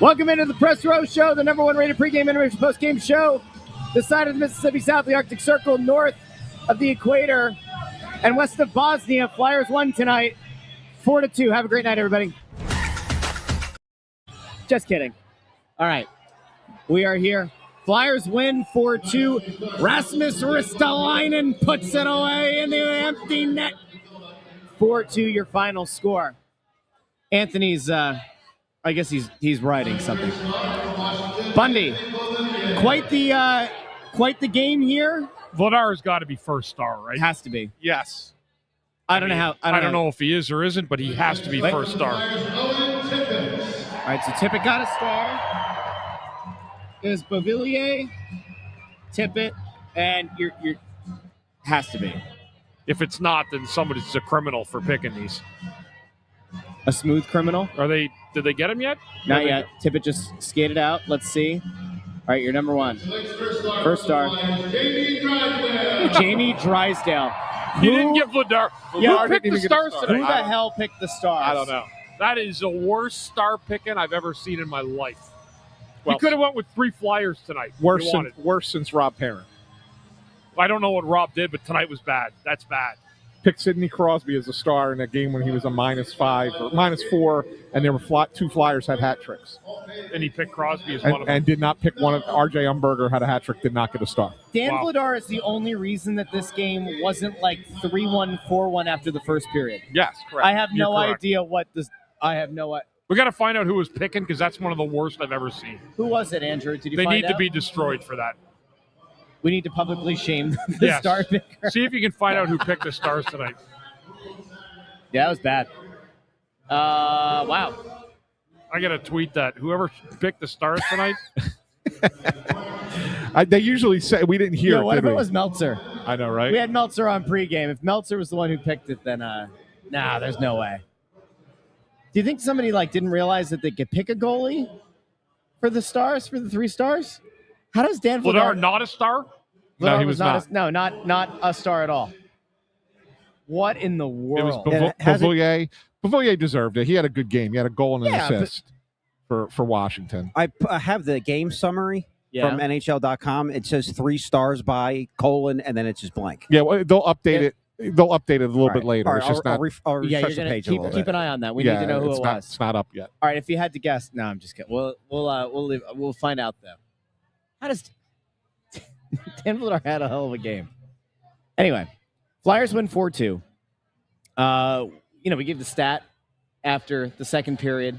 Welcome into the Press Row Show, the number one rated pregame intermission postgame show. This side of the Mississippi, south of the Arctic Circle, north of the equator, and west of Bosnia. Flyers won tonight, 4-2. Have a great night, everybody. Just kidding. All right, we are here. Flyers win 4-2. Rasmus Ristolainen puts it away in the empty net. 4-2, your final score. Anthony's, I guess he's writing something. Bundy, quite the game here. Vladar's got to be first star, right? Has to be. Yes. I don't know how. I don't know if he is or isn't, but he has to be first star. All right, so Tippett got a star. Is Beauvillier, Tippett, and you're has to be. If it's not, then somebody's a criminal for picking these. A smooth criminal? Did they get him yet? Not yet. Tippett just skated out. Let's see. All right, you're number one. First star. Jamie Drysdale. You didn't get Vladar. Yeah, Who picked the stars Who today? the hell picked the stars? I don't know. That is the worst star picking I've ever seen in my life. Well, you could have went with 3 Flyers tonight. Worse since Rob Perrin. I don't know what Rob did, but tonight was bad. That's bad. Picked Sidney Crosby as a star in a game when he was a -5 or -4, and there were 2 Flyers had hat tricks. And he picked Crosby as one of them. And did not pick one of R.J. Umberger had a hat trick, did not get a star. Dan Vladar is the only reason that this game wasn't like 3-1, 4-1 after the first period. Yes, correct. I have no idea what this. I have no idea. We got to find out who was picking because that's one of the worst I've ever seen. Who was it, Andrew? Did you They find need out? to be destroyed for that. We need to publicly shame the Yes. star picker. See if you can find out who picked the stars tonight. Yeah, that was bad. Wow. I got to tweet that. Whoever picked the stars tonight. They usually say we didn't hear. Yeah, what it, if did it we? was Meltzer? I know, right? We had Meltzer on pregame. If Meltzer was the one who picked it, then there's no way. Do you think somebody didn't realize that they could pick a goalie for the stars, for the 3 stars? How does Dan Vladar not a star? No, he was not. Not a star at all. What in the world? It was Beauvillier. Beauvillier deserved it. He had a good game. He had a goal and an assist for Washington. I have the game summary from NHL.com. It says 3 stars by : and then it's just blank. Yeah, well, they'll update it. They'll update it a little bit later. All right, it's just not. I'll refresh the page a little keep bit. an eye on that. We need to know who it was. It's not up yet. All right, if you had to guess, no, I'm just kidding. We'll find out though. How does Dan Vladar had a hell of a game? Anyway, Flyers win 4-2. We gave the stat after the second period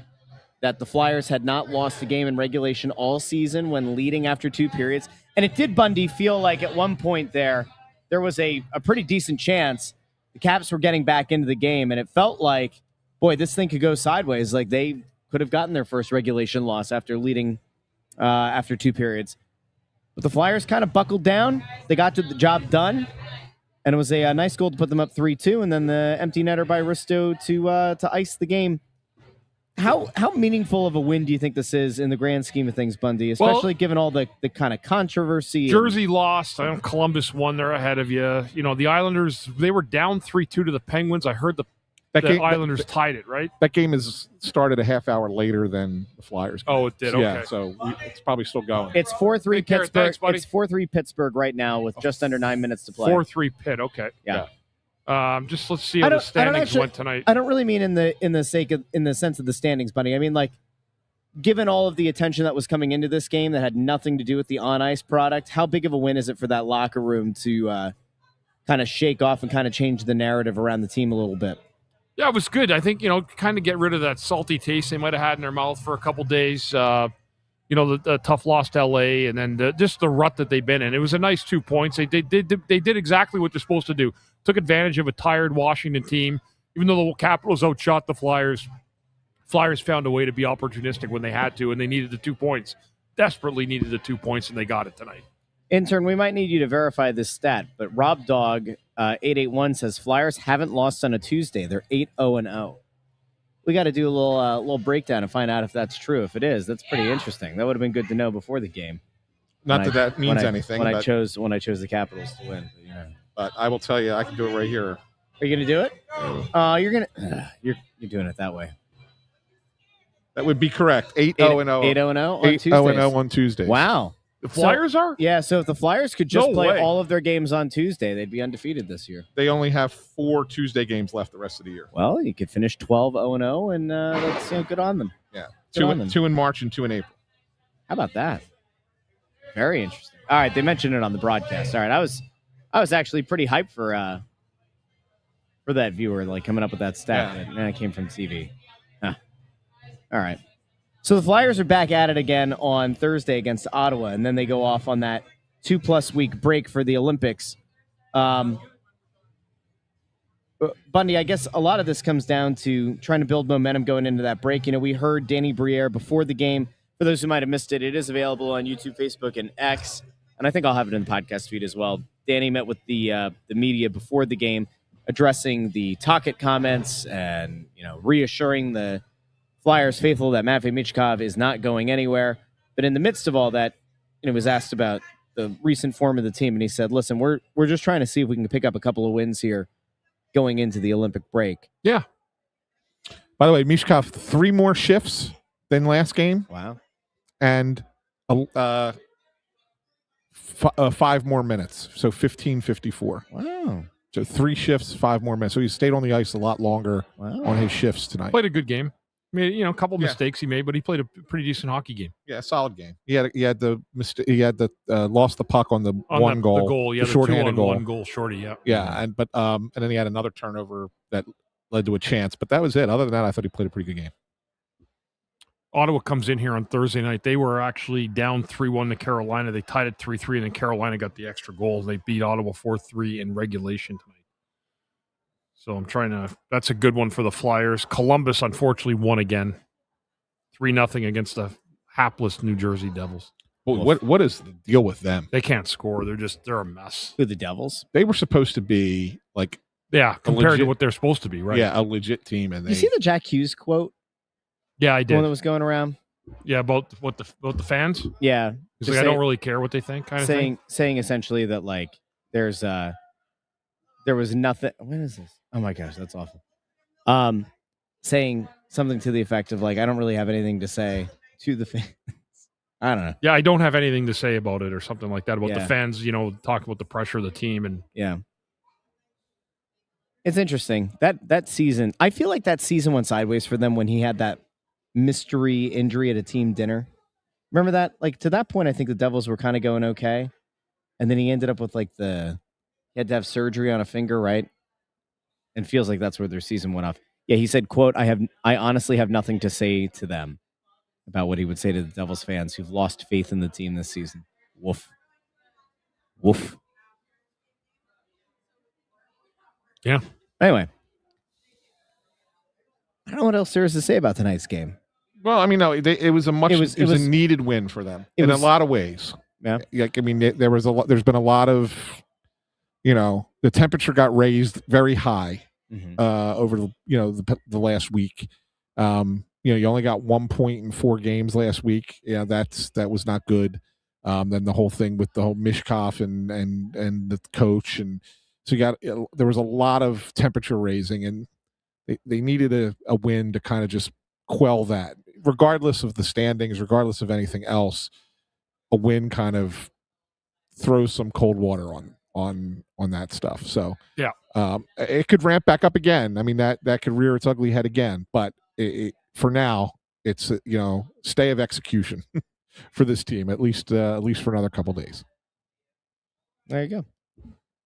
that the Flyers had not lost a game in regulation all season when leading after 2 periods, and it did, Bundy, feel like at one point there was a pretty decent chance the Caps were getting back into the game, and it felt like, boy, this thing could go sideways. Like they could have gotten their first regulation loss after leading after 2 periods. But the Flyers kind of buckled down. They got the job done, and it was a nice goal to put them up 3-2, and then the empty netter by Risto to ice the game. How meaningful of a win do you think this is in the grand scheme of things, Bundy, especially given all the kind of controversy? Jersey lost. Columbus won. They're ahead of you. The Islanders, they were down 3-2 to the Penguins. I heard the Islanders tied it, right? That game is started a half hour later than the Flyers game. Oh, it did? Okay. Yeah, so it's probably still going. It's 4-3 Pittsburgh. Thanks, buddy. It's 4-3 Pittsburgh right now with just under 9 minutes to play. 4-3 Pitt. Okay. Yeah. Just let's see how the standings went tonight. I don't really mean in the sense of the standings, Bunny. I mean, given all of the attention that was coming into this game that had nothing to do with the on ice product, how big of a win is it for that locker room to kind of shake off and kind of change the narrative around the team a little bit? Yeah, it was good. I think kind of get rid of that salty taste they might have had in their mouth for a couple days. The tough loss to LA, and then just the rut that they've been in. It was a nice 2 points. They did exactly what they're supposed to do. Took advantage of a tired Washington team. Even though the Capitals outshot the Flyers, Flyers found a way to be opportunistic when they had to, and they needed the 2 points. Desperately needed the 2 points, and they got it tonight. Intern, we might need you to verify this stat, but Rob Dog 881 says Flyers haven't lost on a Tuesday. They're 8-0-0. We got to do a little breakdown and find out if that's true. If it is, that's pretty interesting. That would have been good to know before the game. Not that means anything. When I chose the Capitals to win. But I will tell you, I can do it right here. Are you going to do it? You're doing it that way. That would be correct. 8-0-0. 8-0-0 on 8-0-0 Tuesdays. on Tuesdays. Wow. The Flyers are? Yeah, so if the Flyers could just No play way. all of their games on Tuesday, they'd be undefeated this year. They only have 4 Tuesday games left the rest of the year. Well, you could finish 12-0-0, and that's good on them. Yeah. Good on them. 2 in March and 2 in April. How about that? Very interesting. All right, they mentioned it on the broadcast. All right, I was actually pretty hyped for that viewer, like coming up with that stat, and then it came from TV. Huh. All right. So the Flyers are back at it again on Thursday against Ottawa, and then they go off on that 2+ week break for the Olympics. Bundy, I guess a lot of this comes down to trying to build momentum going into that break. You know, we heard Danny Briere before the game. For those who might have missed it, it is available on YouTube, Facebook, and X, and I think I'll have it in the podcast feed as well. Danny met with the media before the game, addressing the Tocchet comments and, you know, reassuring the Flyers faithful that Matvei Michkov is not going anywhere. But in the midst of all that, you know, was asked about the recent form of the team, and he said, listen, we're just trying to see if we can pick up a couple of wins here going into the Olympic break. Yeah. By the way, Michkov 3 more shifts than last game. Wow. And 5 more minutes. So 15:54. Wow. So 3 shifts, 5 more minutes. So he stayed on the ice a lot longer on his shifts tonight. Played a good game. I mean, you know, a couple of mistakes he made, but he played a pretty decent hockey game. Yeah, solid game. He had the lost the puck on the one goal. The goal, yeah, the shorthanded goal. 2-on-1 goal shorty, yeah. Yeah, and then he had another turnover that led to a chance, but that was it. Other than that, I thought he played a pretty good game. Ottawa comes in here on Thursday night. They were actually down 3-1 to Carolina. They tied it 3-3, and then Carolina got the extra goals. They beat Ottawa 4-3 in regulation tonight. So I'm trying to – that's a good one for the Flyers. Columbus, unfortunately, won again. 3-0 against the hapless New Jersey Devils. Well, what is the deal with them? They can't score. They're a mess. Who, the Devils? They were supposed to be like – yeah, compared to what they're supposed to be, right? Yeah, a legit team. And you see the Jack Hughes quote? Yeah, I The did. one that was going around? Yeah, about the fans? Yeah. He's like, I don't really care what they think, kind of thing. Saying essentially that, like, there was nothing. What is this? Oh my gosh, that's awful. Saying something to the effect of, like, I don't really have anything to say to the fans. I don't know. Yeah, I don't have anything to say about it or something like that, about Yeah. the fans, you know, talk about the pressure of the team. And yeah. It's interesting. That season, I feel like that season went sideways for them when he had that mystery injury at a team dinner. Remember that? Like, to that point, I think the Devils were kind of going okay. And then he ended up with, like, he had to have surgery on a finger, right? And feels like that's where their season went off. Yeah, he said, quote, I honestly have nothing to say to them about what he would say to the Devils fans who've lost faith in the team this season. Woof. Woof. Yeah. Anyway. I don't know what else there is to say about tonight's game. Well, I mean, no, it was a needed win for them in a lot of ways. Yeah. Like, I mean, there's been a lot of, you know, the temperature got raised very high over the last week. You know, you only got 1 point in 4 games last week. Yeah, that was not good. Then the whole thing with the whole Michkov and the coach, and so there was a lot of temperature raising, and they needed a win to kind of just quell that. Regardless of the standings, regardless of anything else, a win kind of throws some cold water on that stuff. So yeah, it could ramp back up again. I mean, that could rear its ugly head again. But for now, it's stay of execution for this team at least for another couple days. There you go.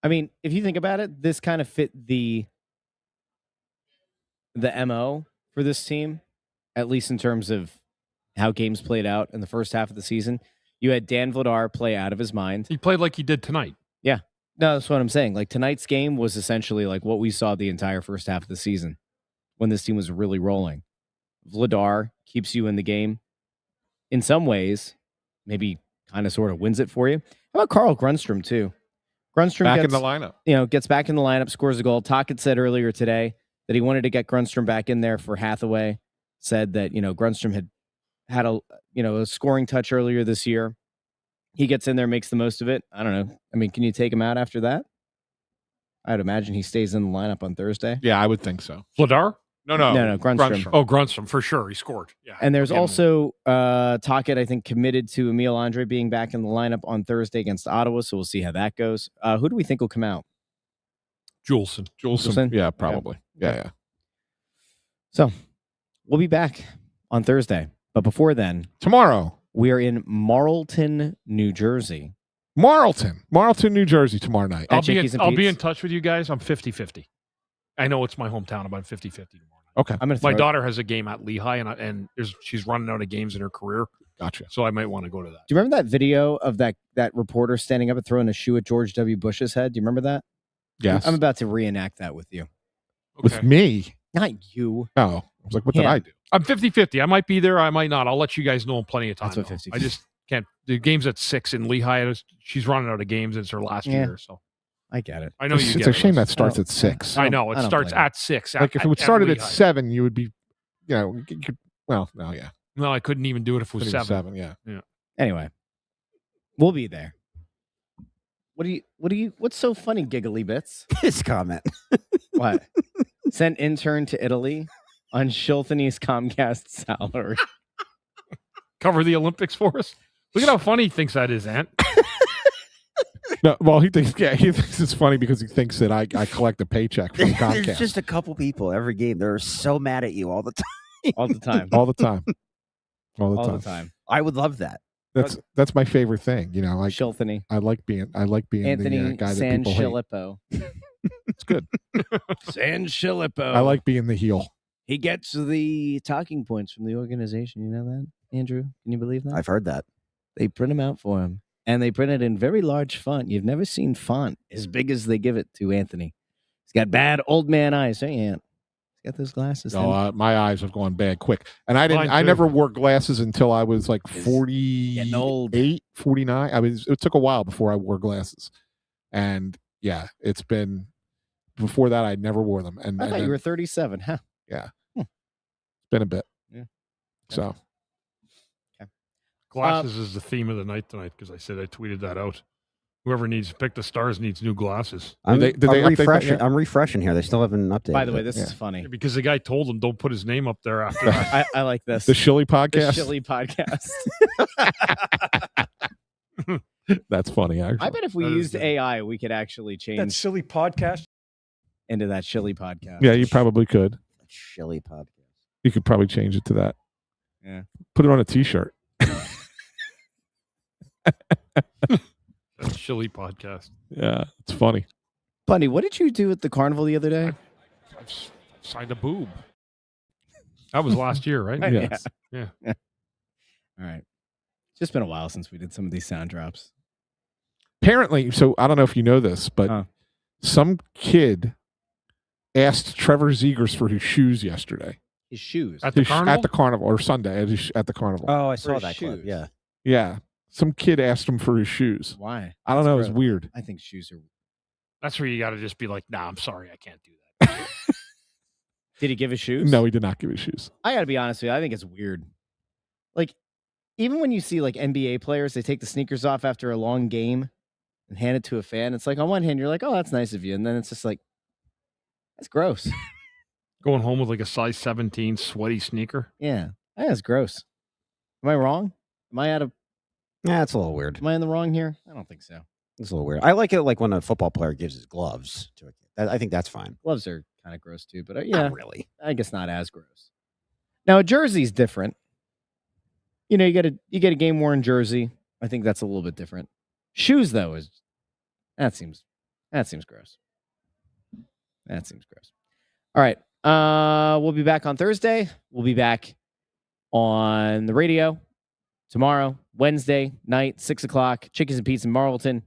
I mean, if you think about it, this kind of fit the MO for this team, at least in terms of how games played out in the first half of the season. You had Dan Vladar play out of his mind. He played like he did tonight. Yeah. No, that's what I'm saying. Like, tonight's game was essentially like what we saw the entire first half of the season when this team was really rolling. Vladar keeps you in the game. In some ways, maybe kind of sort of wins it for you. How about Carl Grundstrom, too? Grundstrom back in the lineup. Gets back in the lineup, scores a goal. Tocchet said earlier today that he wanted to get Grundstrom back in there for Hathaway. Said that, Grundstrom had a scoring touch earlier this year. He gets in there, makes the most of it. I don't know. I mean, can you take him out after that? I'd imagine he stays in the lineup on Thursday. Yeah, I would think so. Vladar? No, Grunstrom. Oh, Grunstrom, for sure. He scored. Yeah. And there's I'll give him also Tocchet, I think, committed to Emil Andre being back in the lineup on Thursday against Ottawa, so we'll see how that goes. Who do we think will come out? Juleson. Yeah, probably. Yeah. So we'll be back on Thursday. But before then, Tomorrow, we are in Marlton, New Jersey. Marlton, New Jersey tomorrow night. I'll At be in touch with you guys. I'm 50-50. I know it's my hometown. I'm 50-50 tomorrow night. Okay. I'm gonna My throw- daughter has a game at Lehigh, and she's running out of games in her career, Gotcha. so I might want to go to that. Do you remember that video of that reporter standing up and throwing a shoe at George W. Bush's head? Do you remember that? Yes. I'm about to reenact that with you. With me? Not you. Oh, I was like, what did Yeah. I do? I'm 50-50. I might be there. I might not. I'll let you guys know in plenty of time. That's what though. 50-50. I just can't. The game's at 6 in Lehigh. She's running out of games. It's her last year, so I get it. I know you It's get a it, shame Russ. that starts at 6. I know. It I don't starts blame you. at 6. Like if it would started at Lehigh. 7, you would be, you could, well, no, yeah. No, I couldn't even do it if it was Couldn't even 7. 7, yeah. Anyway, we'll be there. What's so funny, Giggly Bits? His comment. What? Sent intern to Italy on Shilthany's Comcast salary. Cover the Olympics for us. Look at how funny he thinks that is, Ant. No, well, he thinks it's funny because he thinks that I collect a paycheck from Comcast. There's just a couple people every game. They're so mad at you all the time. All the time. all the time. All All the time. I would love that. That's my favorite thing. Like Shilthany. I like being Anthony the guy that people hate. SanFilippo. It's good. SanFilippo. I like being the heel. He gets the talking points from the organization. You know that, Andrew? Can you believe that? I've heard that. They print them out for him. And they print it in very large font. You've never seen font as big as they give it to Anthony. He's got bad old man eyes. Hey, Ant. He's got those glasses. My eyes have gone bad quick. And I Mine too. never wore glasses until I was like Getting 48, old. 49. It took a while before I wore glasses. And yeah, it's been, before that, I never wore them. And I thought then- you were 37. Huh? Yeah. It's been a bit. Yeah. So. Glasses is the theme of the night tonight because I tweeted that out. Whoever needs to pick the stars needs new glasses. I'm, Did they update that refreshing. yet? I'm refreshing here. They still haven't updated. By the way, it. this is funny. Because the guy told him don't put his name up there after that. I like this. The Shilly The podcast? Shilly podcast. That's funny, actually. I bet if we That is used good. AI, we could actually change That silly podcast. into that Shilly podcast. Yeah, you probably could. Chili podcast. You could probably change it to that. Yeah. Put it on a T-shirt. That's Chili podcast. Yeah, it's funny. Bundy, what did you do at the carnival the other day? I've signed a boob. That was last year, right? Yes. Yeah. All right. It's just been a while since we did some of these sound drops. Apparently, so I don't know if you know this, but some kid asked Trevor Zegers for his shoes yesterday. His shoes. At the carnival? At the carnival, or Sunday at the carnival. Oh, I For saw his that clip. shoes. Yeah. Yeah. Some kid asked him for his shoes. Why? I don't know. It That's was gross. weird. I think shoes are. That's where you got to just be like, nah, I'm sorry. I can't do that. Did he give his shoes? No, he did not give his shoes. I got to be honest with you. I think it's weird. Like, even when you see like NBA players, they take the sneakers off after a long game and hand it to a fan. It's like, on one hand, you're like, oh, that's nice of you. And then it's just like, that's gross. Going home with like a size 17 sweaty sneaker. Yeah. That's gross. Am I wrong? Am I out of, Yeah, it's a little weird. am I in the wrong here? I don't think so. It's a little weird. I like it like when a football player gives his gloves to a kid. I think that's fine. Gloves are kind of gross too, but yeah, Not really. I guess not as gross. Now, a jersey's different. You know, you get a game worn jersey. I think that's a little bit different. Shoes, though, that seems gross. That seems gross. All right. We'll be back on Thursday. We'll be back on the radio tomorrow, Wednesday night, 6:00, Chickens and Pete's in Marlton.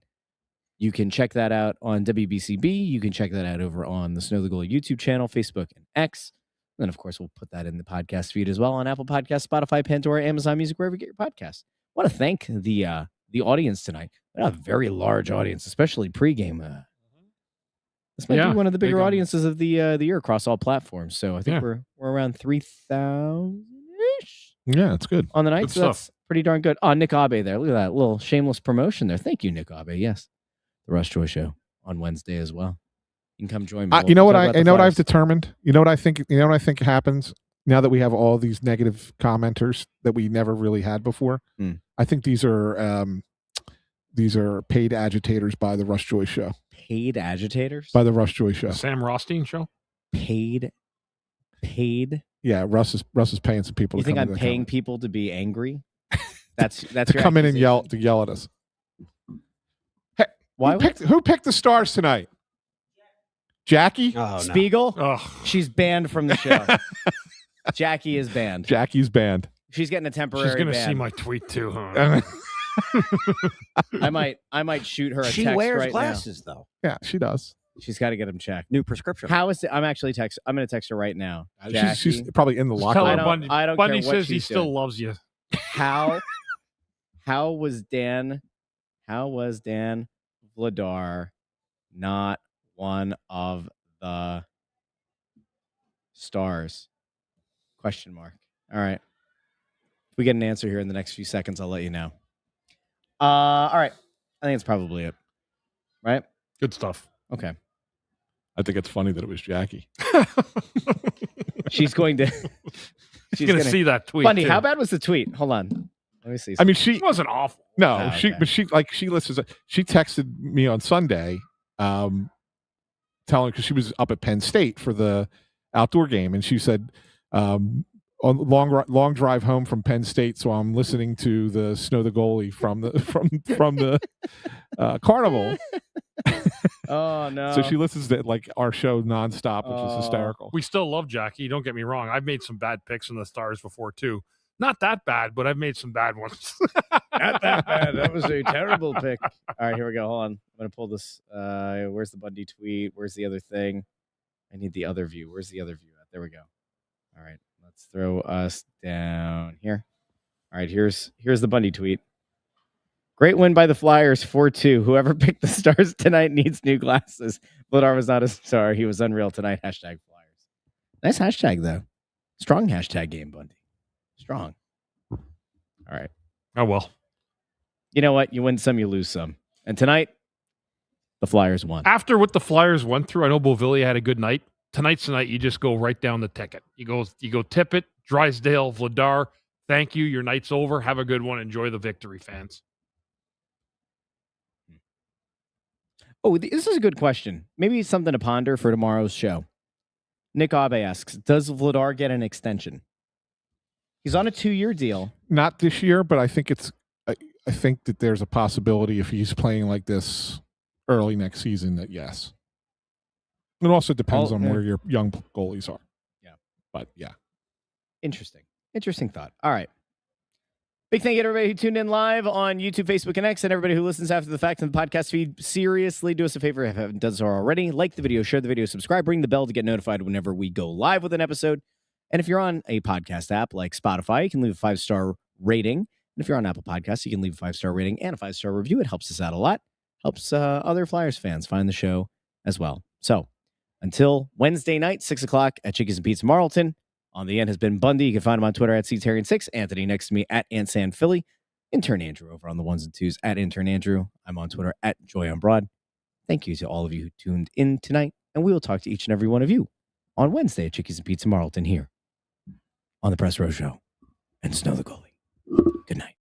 You can check that out on WBCB. You can check that out over on the Snow the Goalie YouTube channel, Facebook, and X. And then, of course, we'll put that in the podcast feed as well on Apple Podcasts, Spotify, Pandora, Amazon Music, wherever you get your podcasts. I want to thank the audience tonight. We have a very large audience, especially pregame. This might be one of the bigger audiences of the year across all platforms. So I think we're around 3,000-ish. Yeah, it's good on the night. Good So that's pretty darn good. Oh, Nick Abe there. Look at that little shameless promotion there. Thank you, Nick Abe. Yes, the Russ Joy Show on Wednesday as well. You can come join me. You know We'll what talk about I the know what I've Flyers. determined. You know what I think. You know what I think happens now that we have all these negative commenters that we never really had before. I think these are paid agitators by the Russ Joy Show. Paid agitators by the Russ Joy Show. Sam Rothstein Show. Paid. Yeah, Russ is paying some people. You to think come I'm in paying comment. people to be angry? That's to your come in and accusation? yell at us. Hey, Why? Who picked the stars tonight? Jackie? Oh, Spiegel? Ugh. She's banned from the show. Jackie is banned. Jackie's banned. She's getting a temporary She's gonna ban. see my tweet too, huh? I might shoot her a She text wears right glasses, though. Yeah, she does. now. She's got to get them checked. New prescription. How is it? I'm going to text her right now. She's probably in the locker Tell room. her Bundy, I don't Bundy care what says he she's still doing. loves you. How was Dan Vladar not one of the stars? Question mark. All right. If we get an answer here in the next few seconds, I'll let you know. All right. I think it's probably it. Right? Good stuff. Okay. I think it's funny that it was Jackie. She's going to She's gonna see that tweet. Bundy, too. how bad was the tweet? Hold on. Let me see. I mean, she It wasn't awful. no, Oh, she okay. but she listens. She texted me on Sunday, telling because she was up at Penn State for the outdoor game, and she said, on long drive home from Penn State, so I'm listening to the Snow the Goalie from the carnival. Oh no. So she listens to like our show nonstop, which is hysterical. We still love Jackie. Don't get me wrong. I've made some bad picks in the stars before too. Not that bad, but I've made some bad ones. Not that bad. That was a terrible pick. All right, here we go. Hold on. I'm going to pull this. Where's the Bundy tweet? Where's the other thing? I need the other view. Where's the other view at? There we go. All right. Let's throw us down here. All right, here's the Bundy tweet. Great win by the Flyers, 4-2. Whoever picked the stars tonight needs new glasses. Vladar was not a star. He was unreal tonight. Hashtag Flyers. Nice hashtag, though. Strong hashtag game, Bundy. Strong. All right. Oh, well. You know what? You win some, you lose some. And tonight, the Flyers won. After what the Flyers went through, I know Beauvillier had a good night. Tonight's the night you just go right down the ticket. You go Tippett, Drysdale, Vladar. Thank you. Your night's over. Have a good one. Enjoy the victory, fans. Oh, this is a good question. Maybe something to ponder for tomorrow's show. Nick Abe asks, does Vladar get an extension? He's on a 2-year deal. Not this year, but I think I think that there's a possibility if he's playing like this early next season that yes. It also depends on where your young goalies are. Yeah. But yeah. Interesting thought. All right. Big thank you to everybody who tuned in live on YouTube, Facebook, and X, and everybody who listens after the fact on the podcast feed. Seriously, do us a favor if you haven't done so already. Like the video, share the video, subscribe, ring the bell to get notified whenever we go live with an episode. And if you're on a podcast app like Spotify, you can leave a 5-star rating. And if you're on Apple Podcasts, you can leave a 5-star rating and a 5-star review. It helps us out a lot. Helps other Flyers fans find the show as well. So until Wednesday night, 6 o'clock at Chickies and Pizza Marlton. On the end has been Bundy. You can find him on Twitter at Therien6. Anthony next to me at SanFilippo. Intern Andrew over on the ones and twos at Intern Andrew. I'm on Twitter at JoyOnBroad. Thank you to all of you who tuned in tonight. And we will talk to each and every one of you on Wednesday at Chickies and Pizza Marlton here on the Press Row Show and Snow the Goalie. Good night.